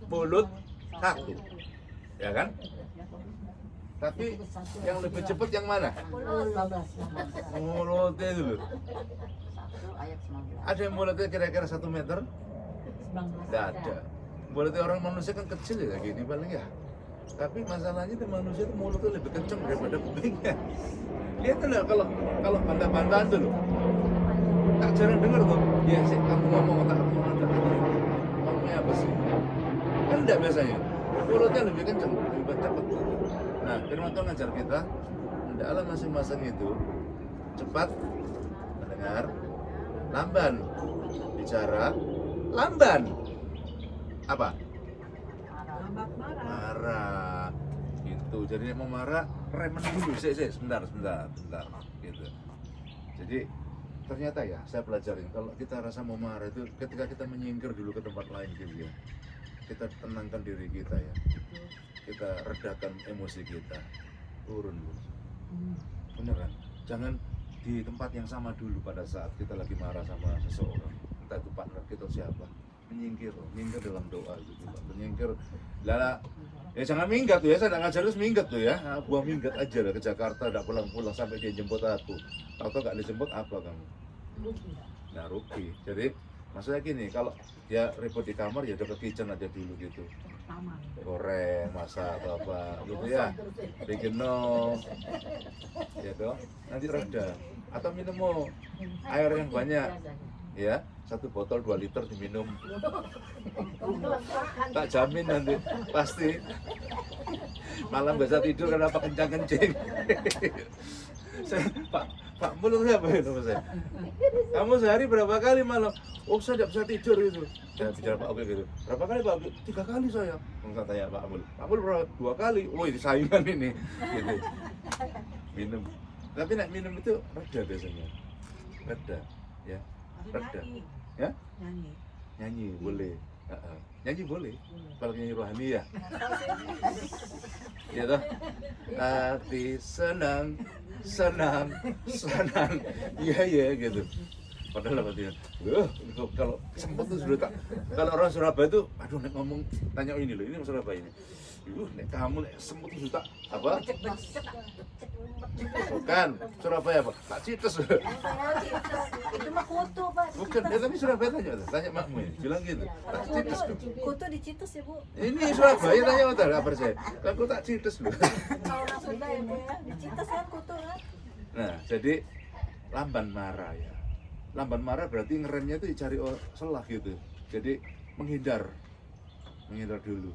mulut 1, ya kan? Tapi yang lebih cepat yang mana? 15. Mulutnya itu loh. 1 ayat 19. Ada yang mulutnya kira-kira 1 meter? 19. Tidak ada. Mulutnya orang manusia kan kecil ya kayak gini paling ya. Tapi masalahnya itu manusia itu mulutnya lebih kenceng daripada kupingnya. Lihat tuh lah kalau bantah-bantahan tuh loh. Tak jarang dengar tuh. Ya sih kamu ngomong tak ngomong ada ngomongnya apa sih? Kan enggak biasanya. Mulutnya lebih kenceng, lebih cepat. Nah, firman Tuhan ngajar kita, hendaklah masing-masing itu cepat mendengar, lamban bicara, lamban apa? Lambat marah. Marah. Gitu. Jadi mau marah, remen dulu, sebentar, gitu. Jadi ternyata ya, saya pelajarin kalau kita rasa mau marah itu ketika kita menyingkir dulu ke tempat lain gitu ya. Kita tenangkan diri kita ya. Kita redakan emosi kita. Turun, Bu. Beneran. Jangan di tempat yang sama dulu pada saat kita lagi marah sama seseorang. Entah itu partner kita siapa. Menyingkir dalam doa gitu. Menyingkir. Lala, ya jangan minggat tuh ya, saya nggak ngajar terus minggat tuh ya. Buang minggat aja lah ke Jakarta, nggak pulang-pulang sampai dia jemput aku. Tahu nggak dijemput apa kamu? Nah, rugi. Jadi maksudnya gini, kalau dia repot di kamar ya udah ke kitchen aja dulu gitu. Goreng, masak atau apa gitu ya. Bikin gitu. Nanti reda. Atau minum air yang banyak. Ya, 1 botol 2 liter diminum. Tak jamin nanti pasti malam bisa tidur karena apa kencang-kencing. Pak Mul apa ya nama saya? Kamu sehari berapa kali malam? Oh saya tidak bisa tidur itu. Saya bicara Pak Abel gitu. Berapa kali Pak Abel? 3 kali saya. Enggak tanya Pak Mul. Pak Mul berapa? 2 kali. Oh ini saingan ini. Gitu. Minum. Tapi nak minum itu reda biasanya. Reda, ya. Reda. Ya? Nyanyi boleh. Nyanyi boleh. Kalau nyanyi rohani ya. Ya toh. Hati senang. Iya gitu. Padahal apa dia? Kalau sempat tuh sudah tak. Kalau orang Surabaya tuh, aduh nek ngomong tanya ini loh, ini Surabaya ini. Nek kamu nek sempat tuh tak apa? Bukan Surabaya apa? Tak cites. Itu mah kutu, Pak. Bukan, ya tapi Surabaya tanya makmu ya, bilang gitu. Tak cites loh. Kutu dicitus ya, Bu. Ini Surabaya tanya apa kabar saya? Aku tak cites loh. Kalau orang Sunda ya, Bu ya. Dicitus kan kutu kan. Nah, jadi lamban marah ya. Lamban marah berarti ngeremnya itu dicari celah gitu. Jadi menghindar dulu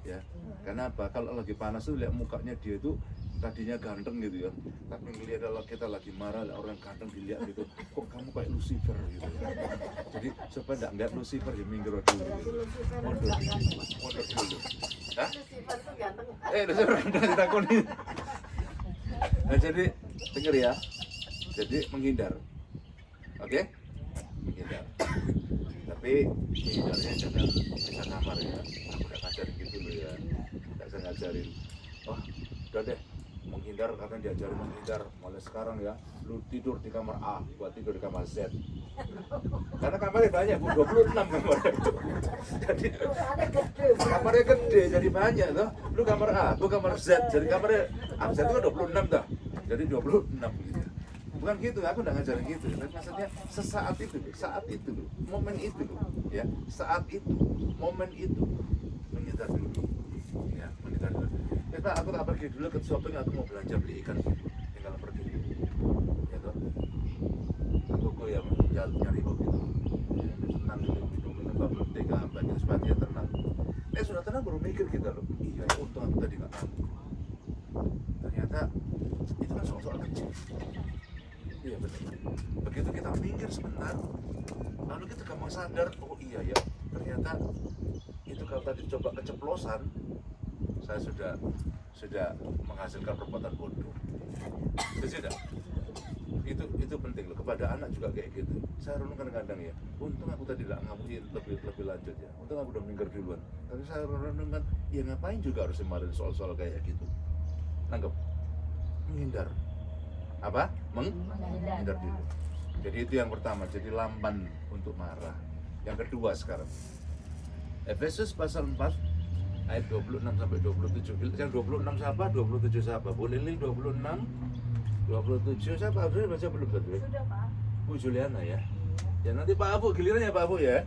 ya. Karena apa? Kalau lagi panas tuh lihat mukanya dia itu tadinya ganteng gitu ya. Tapi ngelihat kalau kita lagi marah orang ganteng dilihat gitu, kok kamu kayak Lucifer gitu ya. Jadi supaya enggak ngeliat Lucifer ya minggir dulu. Gitu. Mundur dulu. Hah? Lucifer ganteng ditakoni. Nah, jadi denger ya. Jadi menghindar. Oke? Menghindar. Tapi menghindarnya jangan bisa kamar ya. Aku udah ngajarin gitu loh ya. Nggak bisa ngajarin. Oh, udah deh. Menghindar karena diajarin menghindar. Mulai sekarang ya, lu tidur di kamar A, gua tidur di kamar Z. Karena kamarnya banyak, 26 kamarnya. Jadi kamarnya gede, jadi banyak tuh. Lu kamar A, gua kamar Z. Jadi kamarnya A, Z itu kan 26 tuh. Jadi 26 gitu. Bukan gitu, aku nggak ngajarin gitu. Tapi maksudnya saat itu loh, momen itu loh, ya. Saat itu, momen itu menghindar dulu. Ya, menghindar dulu. Ya, aku tak pergi dulu ke shopping, aku mau belanja beli ikan gitu. Tinggal pergi dulu. Ya toh. Aku yang nyari kopi itu. Ya, tenang dulu, minum bubble tea ke apa gitu supaya dia tenang. Sudah tenang baru mikir kita loh. Iya, untung aku tadi nggak tahu. Ternyata itu kan soal kecil. Iya benar. Begitu kita minggir sebentar, lalu kita gampang sadar, oh iya ya, ternyata itu kalau tadi coba keceplosan, saya sudah menghasilkan perbuatan bodoh. Tidak? Itu penting loh. Kepada anak juga kayak gitu. Saya renungkan kadang ya, untung aku tadi tidak ngamuin lebih lanjut ya. Untung aku udah minggir duluan. Tapi saya renungkan, ya ngapain juga harus dimarahin soal-soal kayak gitu. Nanggep, menghindar. Apa? Menghindar dulu. Jadi itu yang pertama, jadi lamban untuk marah. Yang kedua sekarang, Efesus pasal 4 ayat 26 sampai 27. Yang 26 siapa? 27 siapa? Bu Lili 26, 27 siapa? Sudah baca belum tadi? Sudah Pak. Bu Juliana ya. Ya nanti Pak Abu giliran ya Pak Abu ya.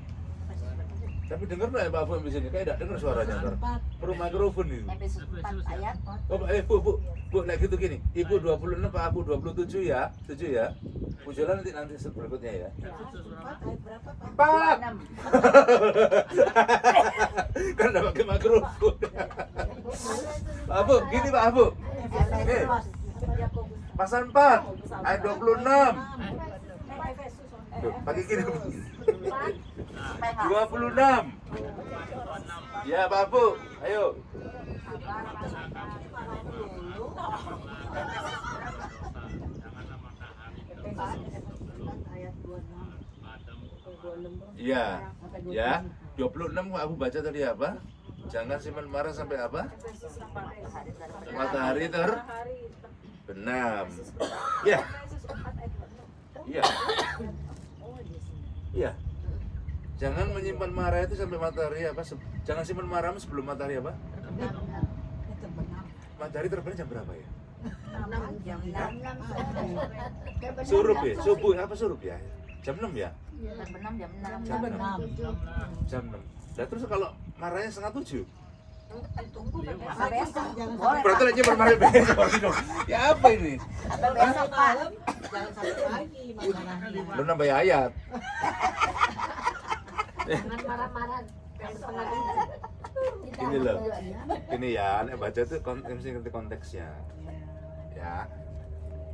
Tapi dengar nggak ya Pak Abu di sini? Kayak tidak dengar suaranya ntar. Perlu mikrofon ini. Efesus 4 ayat Oh, Bu, nah gitu gini. Ibu 26, Pak Abu 27 ya. Setuju ya? Bu Juliana nanti berikutnya ya. 4. 6. Kan udah pakai mikrofon. Pak Abu, gini Pak Abu. Nih, pasal 4 ayat 26. Tuh, pakai gini. 26. Ya Pak Abu, ayo. Iya, ya. 26 aku baca tadi apa? Jangan simpan marah sampai apa? Matahari terbenam. Ya. Iya. Iya. Jangan menyimpan marah itu sampai matahari apa? Jangan simpan marahmu sebelum matahari apa? Matahari terbenam jam berapa ya? Surup ya? Subuh apa surup ya? Jam 6 ya? Terbenam jam 6. Jam 6. Jam 6. Nah terus kalau marahnya setengah 7? Masa besok. Boleh Berarti Pak. lagi marah besok dong. Ya apa ini? Atau besok Pak. Jangan sampai pagi marahnya. Belum nambah ayat. Jangan marah-marah. Ini loh. Ini ya, nek baca itu mesti ngerti konteksnya. Ya.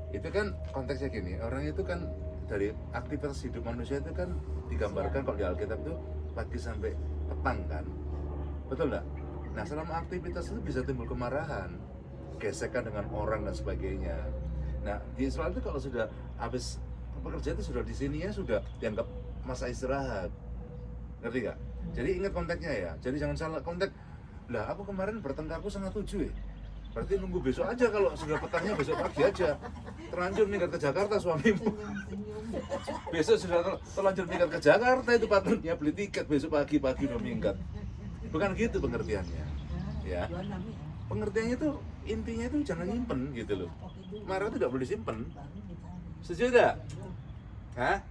Itu kan konteksnya gini, orang itu kan dari aktivitas hidup manusia itu kan digambarkan kalau di Alkitab itu pagi sampai petang kan. Betul enggak? Nah, selama aktivitas itu bisa timbul kemarahan, gesekan dengan orang dan sebagainya. Nah, di Israel itu kalau sudah habis pekerjaan itu sudah di sini ya sudah dianggap masa istirahat. Ngerti nggak? Jadi ingat konteksnya ya. Jadi jangan salah konteks. Lah, aku kemarin bertengkarku setengah 7 ya. Berarti nunggu besok aja, kalau sudah petangnya besok pagi aja. Terlanjur minggat ke Jakarta suamimu. Besok sudah terlanjur minggat ke Jakarta, itu patutnya beli tiket besok pagi-pagi udah minggat. Bukan gitu pengertiannya. Ya. Pengertiannya itu intinya itu jangan nyimpen gitu loh. Marah itu tidak boleh simpen. Setuju tidak? Hah?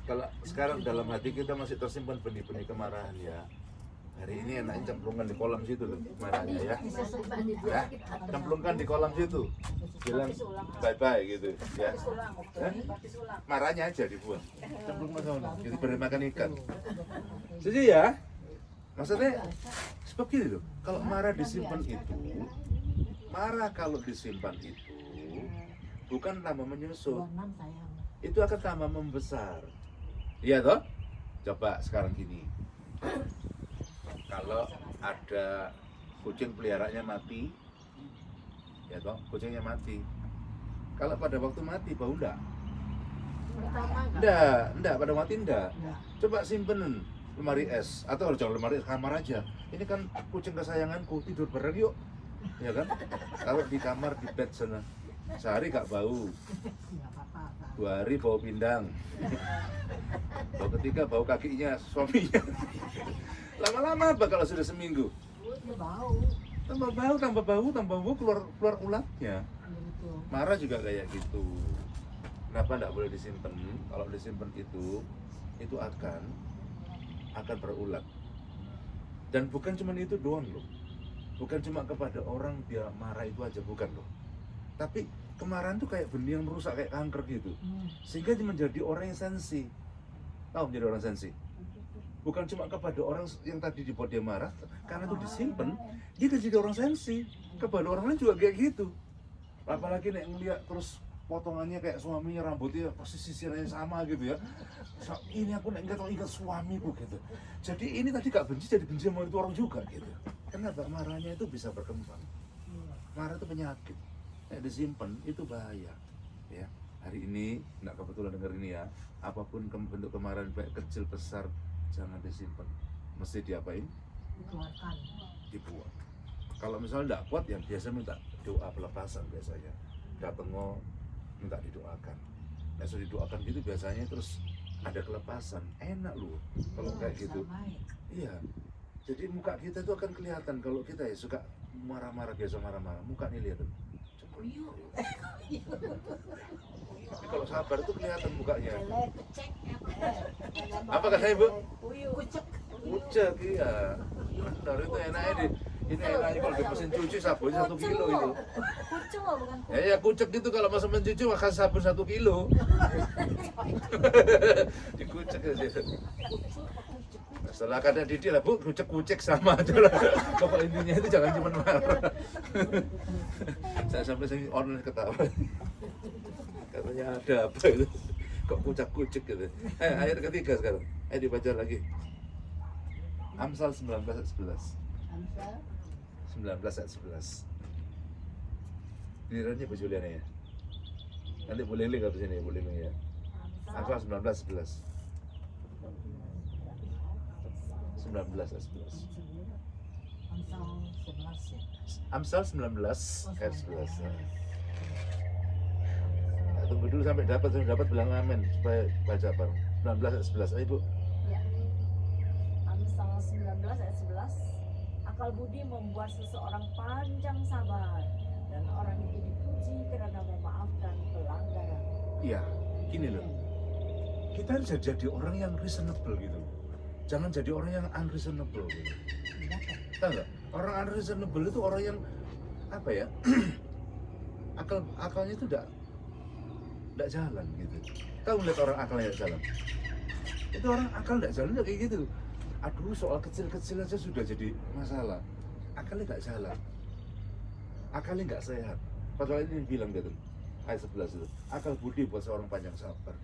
Kalau sekarang dalam hati kita masih tersimpan benih-benih kemarahan ya. Hari ini enaknya cemplungkan di kolam situ loh marahnya ya. Ya, cemplungkan di kolam situ. Bilang bye-bye gitu ya. Marahnya aja dibuang. Cemplungkan sana. Jadi beri makan ikan. Setuju ya? Maksudnya sebab gini loh. Kalau marah disimpan itu, marah kalau disimpan itu bukan tambah menyusut. Itu akan tambah membesar. Iya toh? Coba sekarang gini. Kalau ada kucing peliharaannya mati, ya toh, kucingnya mati. Kalau pada waktu mati bau enggak? Enggak, pada mati enggak. Coba simpen lemari es atau jangan lemari es, kamar aja. Ini kan kucing kesayanganku, tidur bareng yuk. Ya kan? Taruh di kamar di bed sana. Sehari gak bau. 2 hari bau pindang. Bau ketiga bau kakinya suaminya. Lama-lama apa kalau sudah seminggu? Tambah bau keluar ulatnya. Marah juga kayak gitu. Kenapa enggak boleh disimpan? Kalau disimpan itu akan berulat. Dan bukan cuma itu doang loh. Bukan cuma kepada orang dia marah itu aja, bukan loh. Tapi kemarahan tuh kayak benih yang merusak, kayak kanker gitu. Sehingga dia menjadi orang yang sensi. Tahu menjadi orang sensi? Bukan cuma kepada orang yang tadi dibuat dia marah, karena itu disimpan, dia jadi orang sensi. Kepada orang lain juga kayak gitu. Apalagi nek ngeliat terus potongannya kayak suaminya, rambutnya persis sisirnya sama gitu ya. Ini aku nek ingat suamiku gitu. Jadi ini tadi gak benci, jadi benci sama itu orang juga gitu. Kenapa? Marahnya itu bisa berkembang. Marah itu penyakit. Nek disimpan itu bahaya. Ya. Hari ini enggak kebetulan dengar ini ya. Apapun bentuk kemarahan baik kecil besar jangan disimpan. Mesti diapain? Dikeluarkan. Dibuang. Kalau misalnya enggak kuat ya biasa minta doa pelepasan biasanya. Dateng minta didoakan. Nah, sudah didoakan gitu biasanya terus ada kelepasan. Enak loh kalau kayak gitu. Iya. Jadi muka kita itu akan kelihatan kalau kita ya suka marah-marah, biasa marah-marah. Muka nih lihat. Tapi kalau sabar itu kelihatan mukanya. Apa kata Ibu? Kucek, iya. Benar, itu enaknya ini enaknya kalau di mesin cuci sabunnya 1 kilo itu. Kucing loh, bukan Ya kucek gitu kalau masuk mesin cuci makan sabun 1 kilo. Dikucek aja. Setelah kata Didi lah, Bu, kucek sama aja lah. Pokok intinya itu jangan cuma marah. Saya sampai sini online ketawa. Katanya ada apa itu? Kok kucek gitu. Ayat ketiga sekarang. Ayo dibaca lagi. Amsal 19 ayat 11. Amsal 19 ayat 11. Gilirannya Bu Juliana ya. Nanti Bu Lili ke sini, Bu Lili ya. Amsal 19 11. 19 ayat 11. Amsal 19 ayat 11. Nah, tunggu dulu sampai dapat bilang amin supaya baca bareng. 19 ayat 11. Ayo Bu. Amsal 19 ayat 11. Akal budi membuat seseorang panjang sabar, dan orang itu dipuji karena memaafkan pelanggaran. Iya, gini loh. Kita harus jadi orang yang reasonable gitu. Jangan jadi orang yang unreasonable gitu. Tahu nggak? Orang unreasonable itu orang yang apa ya? akalnya itu enggak jalan gitu. Tahu lihat orang akalnya enggak jalan? Itu orang akal enggak jalan kayak gitu. Aduh, soal kecil-kecil aja sudah jadi masalah. Akalnya enggak jalan. Akalnya enggak sehat. Padahal ini bilang gitu. Ayat 11 itu. Akal budi buat seorang panjang sabar.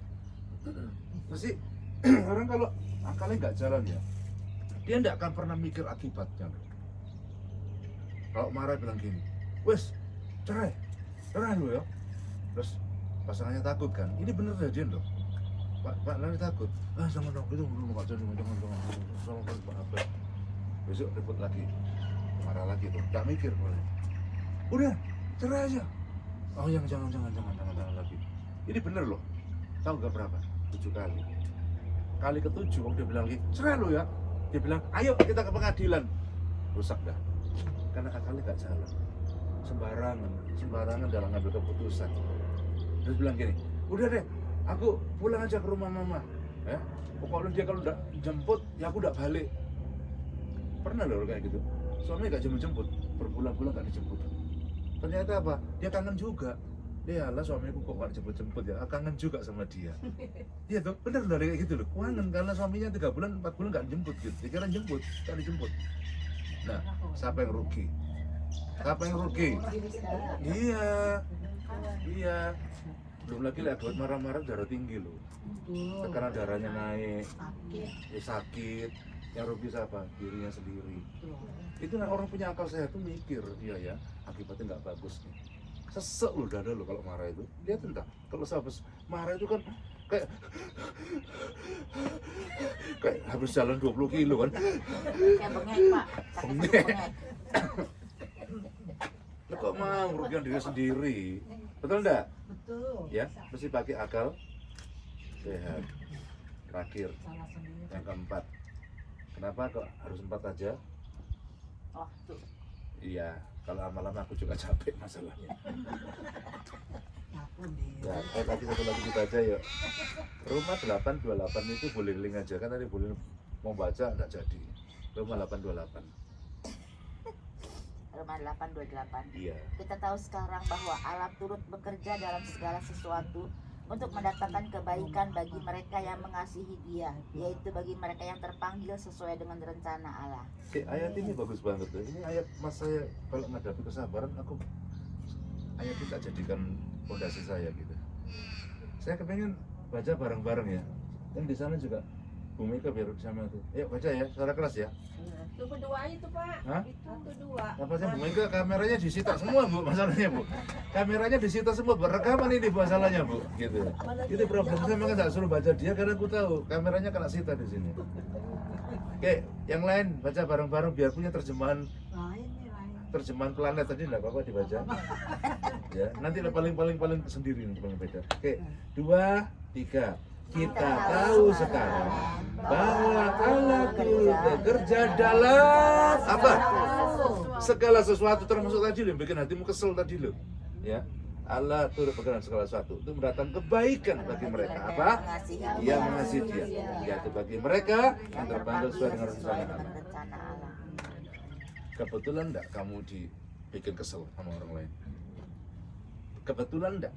Mesti orang kalau akalnya nggak jalan ya, dia nggak akan pernah mikir akibatnya. Kalau marah bilang gini, wes cerai lo ya. Terus pasangannya takut kan, ini bener jadian loh. Pak Lari takut, jangan dong, itu nggak jadi, jangan apa. Besok ribut lagi, marah lagi tuh, nggak mikir boleh. Udah cerai aja. Oh yang jangan lagi. Ini bener loh. Tahu nggak berapa? 7 kali. Kali ke-7 dia bilang lagi, cerai lo ya. Dia bilang, ayo kita ke pengadilan. Rusak dah. Karena akalnya gak jalan. Sembarangan dalam ngambil keputusan. Terus bilang gini, udah deh, aku pulang aja ke rumah mama. Ya, pokoknya dia kalau udah jemput, ya aku udah balik. Pernah loh kayak gitu. Suaminya gak jemput, berbulan-bulan gak dijemput. Ternyata apa? Dia kangen juga. Ya Allah, suamiku kok gak jemput-jemput ya, kangen juga sama dia. Iya tuh, bener dari kayak gitu loh. Kangen karena suaminya 3 bulan, 4 bulan gak jemput gitu. Dikira jemput, gak dijemput. Nah, siapa yang rugi? Siapa yang rugi? Iya. Belum lagi lah buat marah-marah darah tinggi loh. Tekanan darahnya naik, sakit. Yang rugi siapa? Dirinya sendiri. Itu orang punya akal sehat tuh mikir, iya ya, akibatnya nggak bagus nih. Sesek loh dada loh kalau marah itu. Lihat entah, kalau habis marah itu kan kayak habis jalan 20 kilo kan. Kayak bengek, Pak. Bengek. Lo kok mau merugikan diri sendiri? Betul enggak? betul. Ya, mesti pakai akal sehat. Terakhir, yang keempat. Kenapa kok harus 4 aja? Oh, tuh. Iya, kalau lama-lama aku juga capek masalahnya. Ya, tadi satu lagi kita aja yuk. Rumah 828 itu boleh link aja kan tadi boleh mau baca enggak jadi. Rumah 828. Roma 8:28. Iya. Kita tahu sekarang bahwa Allah turut bekerja dalam segala sesuatu untuk mendatangkan kebaikan bagi mereka yang mengasihi Dia, yaitu bagi mereka yang terpanggil sesuai dengan rencana Allah. Ayat ini bagus banget loh. Ini ayat mas saya kalau menghadapi kesabaran aku ayat itu tak jadikan fondasi saya gitu. Saya kepengen baca bareng-bareng ya. Dan di sana juga Bu Mika biar sama tuh. Ayo baca ya, secara keras ya. Itu kedua itu Pak. Hah? Itu kedua. Apa sih Bu Mika kameranya disita semua Bu masalahnya Bu. Kameranya disita semua buat rekaman ini masalahnya Bu. Gitu. Itu problem saya makanya nggak suruh baca dia karena aku tahu kameranya kena sita di sini. Oke, yang lain baca bareng-bareng biar punya terjemahan planet tadi nggak apa-apa dibaca. Ya, nanti paling sendiri nih paling beda. Oke, 2, 3. Kita tahu sekarang bahwa Allah turut bekerja dalam apa? Segala sesuatu, termasuk tadi loh, yang bikin hatimu kesel tadi loh. Ya, Allah turut bekerja dalam segala sesuatu untuk mendatangkan kebaikan bagi mereka. Apa? Ia mengasihi dia. Yaitu bagi mereka yang terpanggil sesuai dengan rencana Allah. Kebetulan enggak kamu dibikin kesel sama orang lain? Kebetulan enggak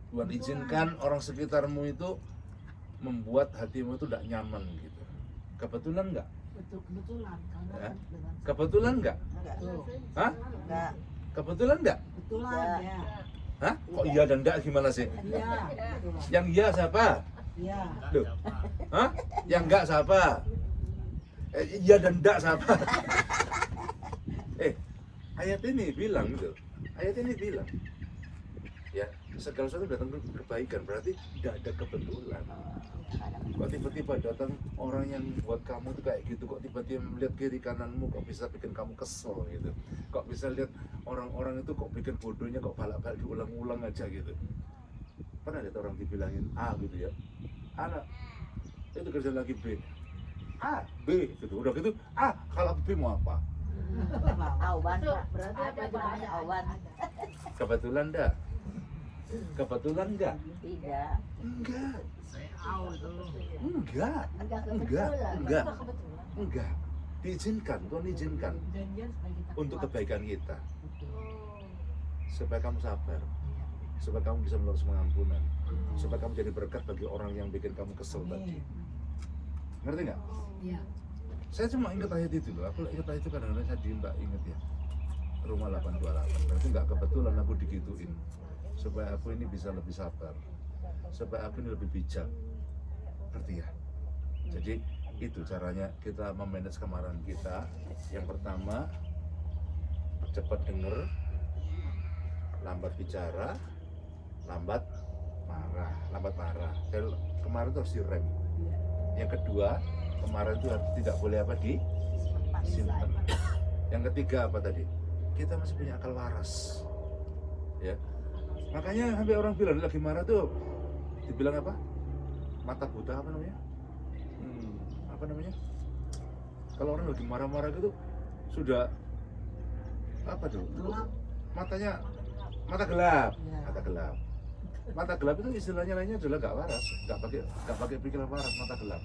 Tuhan izinkan orang sekitarmu itu membuat hatimu itu tidak nyaman gitu? Kebetulan enggak? Kebetulan. Ya? Kebetulan enggak? Hah? Enggak. Kebetulan enggak? Kebetulan ya. Hah? Kok iya dan enggak gimana sih? Iya. Yang iya siapa? Iya. Loh. Hah? Yang enggak siapa? Iya dan enggak siapa? Ayat ini bilang gitu. Ayat ini bilang ya, segala sesuatu datang kebaikan, berarti tidak ada kebetulan. Kok tiba-tiba datang orang yang buat kamu tuh kayak gitu, kok tiba-tiba melihat kiri kananmu kok bisa bikin kamu kesel gitu, kok bisa lihat orang-orang itu kok bikin bodohnya kok balak-balik diulang-ulang aja gitu. Pernah lihat orang dibilangin A gitu ya, anak itu kerja lagi B, A B gitu, udah gitu A, kalau B mau apa? Awan, Pak. Berarti apa itu namanya Awan? Kebetulan dah? Kebetulan enggak? Tidak. Enggak. Enggak kebetulan. Enggak. Diizinkan, Tuhan izinkan untuk kebaikan kita. Supaya kamu sabar. Supaya kamu bisa menulis pengampunan. Supaya kamu jadi berkat bagi orang yang bikin kamu kesel tadi. Ngerti nggak? Iya. Saya cuma ingat ayat itu loh. Aku ingat ayat itu kadang-kadang saya diem tak inget ya. Roma 828. Berarti nggak kebetulan aku digituin. Supaya aku ini bisa lebih sabar, supaya aku ini lebih bijak, ngerti ya? Jadi itu caranya kita memanage kemarahan kita. Yang pertama, cepat dengar, lambat bicara, lambat marah. Dan kemarin itu harus direm. Yang kedua, kemarin itu tidak boleh apa disimpan. Yang ketiga apa tadi? Kita masih punya akal waras, ya. Makanya sampai orang bilang lagi marah tuh dibilang apa? Mata buta apa namanya? Apa namanya? Kalau orang lagi marah-marah gitu sudah apa tuh? Matanya mata gelap. Mata gelap itu istilahnya lainnya adalah gak waras, gak pakai pikiran waras, mata gelap.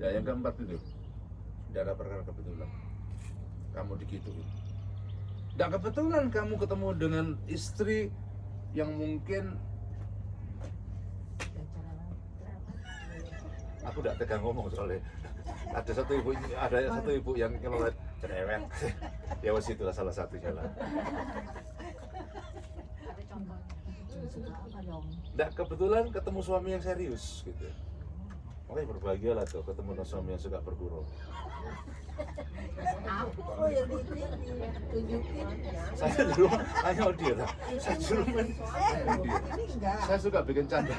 Ya yang keempat itu, tidak ada perkara kebetulan. Kamu digituin. Tidak kebetulan kamu ketemu dengan istri yang mungkin aku tidak tegang ngomong soalnya ada satu ibu yang kalau cerewet ya wes itulah salah satunya lah. Tidak kebetulan ketemu suami yang serius gitu, makanya berbahagialah tuh ketemu suami yang suka bergurau. Aku yang ditunjukin. Saya dulu hanya dia lah. Saya dulu main dia. Saya suka bikin canda.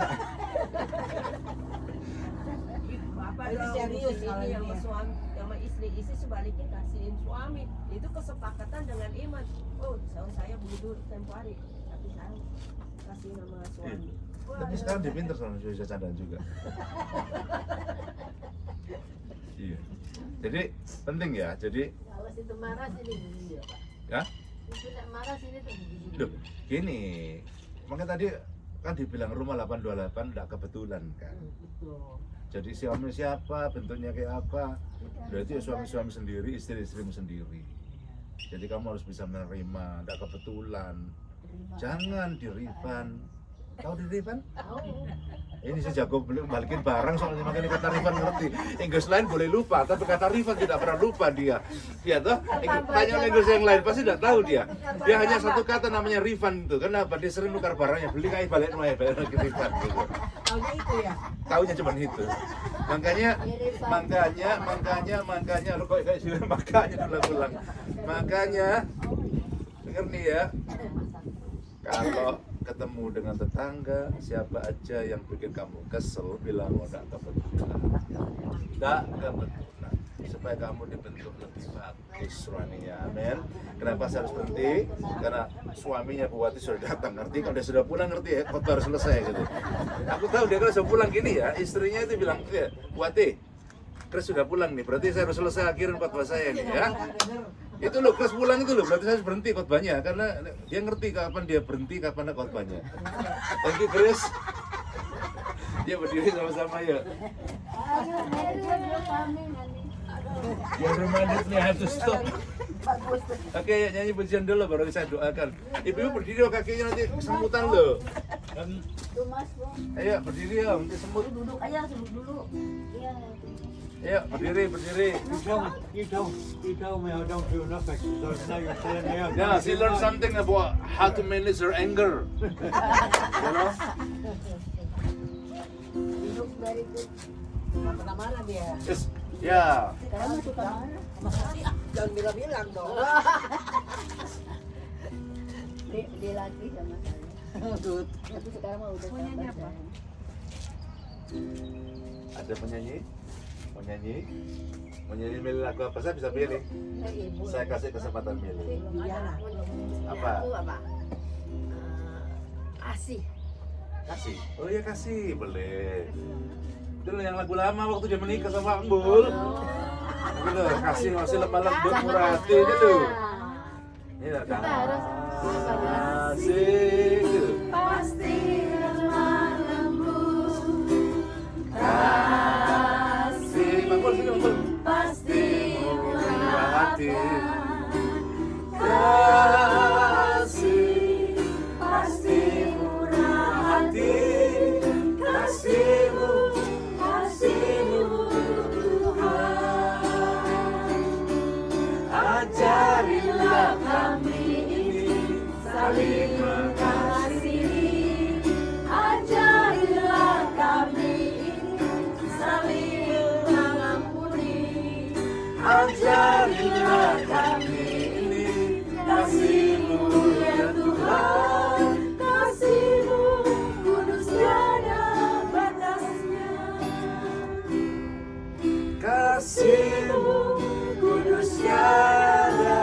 Bapak Ini dong, serius ini kalau yang ini ya. suami, yang istri sebaliknya kasihin suami. Itu kesepakatan dengan iman. Oh, saya bunuh tempo hari, tapi saya kasih nama suami. Tapi sekarang dia pinter soalnya bisa candaan juga. Iya. Jadi penting ya. Jadi Kalau situ marah sini begini ya Pak. ya. Itu tidak marah sini tuh begini. Loh, gini. Makanya tadi kan dibilang rumah 828 enggak kebetulan kan. Betul. Jadi suami siapa, bentuknya kayak apa. Berarti ya suami-suami sendiri, istri-istrimu sendiri. Jadi kamu harus bisa menerima, enggak kebetulan. Jangan di-refund. Tahu di-refund? Ini si jago balikin barang soalnya makanya kata refund ngerti. Inggris lain boleh lupa, tapi kata refund tidak pernah lupa dia. Dia tuh tanya Inggris yang lain pasti tidak tahu dia. Dia hanya satu kata namanya refund itu. Kenapa? Dia sering tukar barangnya, beli kayak balik lagi refund gitu. Taunya itu ya. Taunya cuma itu. Makanya lo kok kayak sih makanya ulang-ulang. Makanya denger nih ya. Kalau ketemu dengan tetangga, siapa aja yang bikin kamu kesel, bilang oh enggak kebetulan. Enggak kebetulan. supaya kamu dibentuk lebih bagus rohaninya. Amin. Kenapa saya harus berhenti? Karena suaminya Bu Wati sudah datang, ngerti? Kalau dia sudah pulang ngerti ya, khotbah harus selesai gitu. Aku tahu dia kalau sudah pulang gini ya, istrinya itu bilang, ya, Bu Wati, Chris sudah pulang nih, berarti saya harus selesai akhirin khotbah saya nih ya. Itu loh, Chris pulang itu loh, berarti saya harus berhenti khotbahnya karena dia ngerti kapan dia berhenti, kapan khotbahnya. Thank you Chris. Dia berdiri sama-sama ya. Yang reminded me I have to stop. Oke, ya, nyanyi pujian dulu baru saya doakan. Ibu berdiri loh, kakinya nanti kesemutan loh. Ayo berdiri ya, nanti semut. Duduk aja, duduk dulu. Iya. Ayo berdiri. You tell me I don't do enough exercise. Now you're telling me I don't Yeah, do she learned enough. something about how to manage her anger. You know? Duduk very good. Mana dia? Just, yeah. Sekarang masuk kamar. Jangan bilang-bilang dong. Dia lagi sama saya. Tapi sekarang mah udah sabar saya. Ada penyanyi? Mau nyanyi? Mau nyanyi milih lagu apa? Saya bisa pilih. Saya kasih kesempatan milih. Apa? Asih. Kasih. Oh ya kasih, boleh. Itu loh yang lagu lama waktu dia menikah sama Ambul. Itu loh, kasih masih lemah lembut murah hati itu loh. Ini loh, kasih gitu. Pasti lemah lembut, Kasih, Mangkul sini Mangkul. pasti Murah hati. Kasih, pasti murah hati. Kasihmu. kasihmu Tuhan. Ajarilah Kami ini saling mengasihi, ajarilah kami ini saling mengampuni, ajarilah kami ini kasih-Mu ya Tuhan, kasih-Mu kudus tiada batasnya, Kasihmu kudus tiada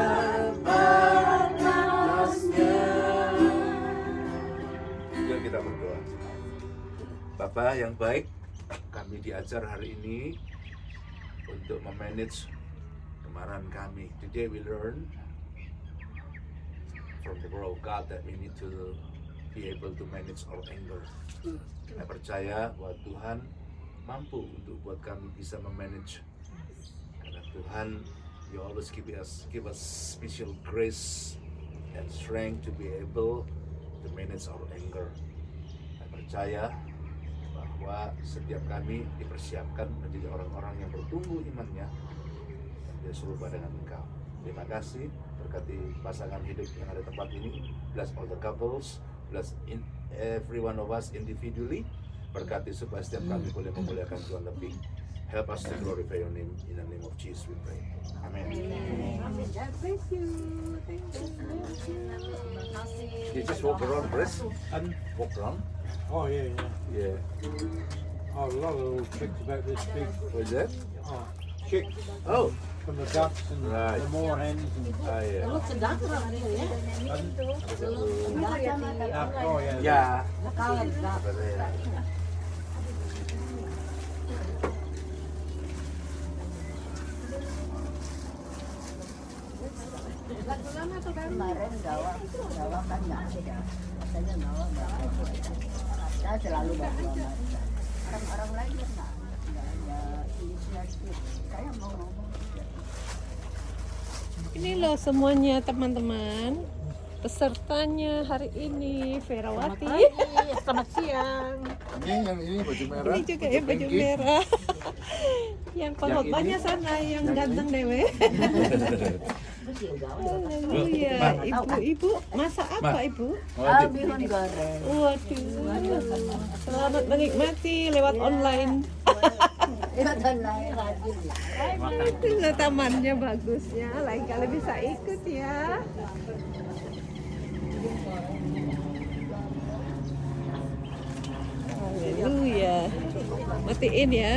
batasnya. Yuk kita berdoa. Bapa yang baik, kami diajar hari ini untuk memanage kemarahan kami. Today we learn from the word of God that we need to be able to manage our anger. Kita percaya bahwa Tuhan mampu untuk buat kami bisa memanage. Karena Tuhan, you always give us special grace and strength to be able to manage our anger. Saya percaya bahwa setiap kami dipersiapkan menjadi orang-orang yang bertumbuh imannya dan dia serupa dengan Engkau. Terima kasih, berkati pasangan hidup yang ada di tempat ini, bless all the couples, bless every one of us individually, berkati supaya setiap kami boleh memuliakan Tuhan lebih. Help us to glorify your name, in the name of Jesus we pray. Amen. You just walk around, Chris? And Walk around? oh yeah. Yeah. Oh, a lot of little chicks about this big. What is that? Oh, chicks Oh, from the ducks and Right. the moorhens and. yeah. Sedang orang ini ya. Oh yeah. Yeah. Nakalan na. Kemarin gawang kan nggak ada. Rasanya gawang nggak ada. Saya selalu bawa mereka. Orang-orang lain nggak ada inisiatif. Saya mau ngomong. Ini loh semuanya teman-teman, pesertanya hari ini Ferawati. Selamat siang. Ini baju merah. Ini juga ya baju merah. Yang pengkhotbahnya sana yang ganteng dewe. Haleluya. Ibu-ibu masak apa ibu? Bihun goreng. Waduh. Selamat menikmati lewat online. Lewat online rajin. Itulah tamannya bagusnya. Lain kali bisa ikut ya. Haleluya. Matiin ya.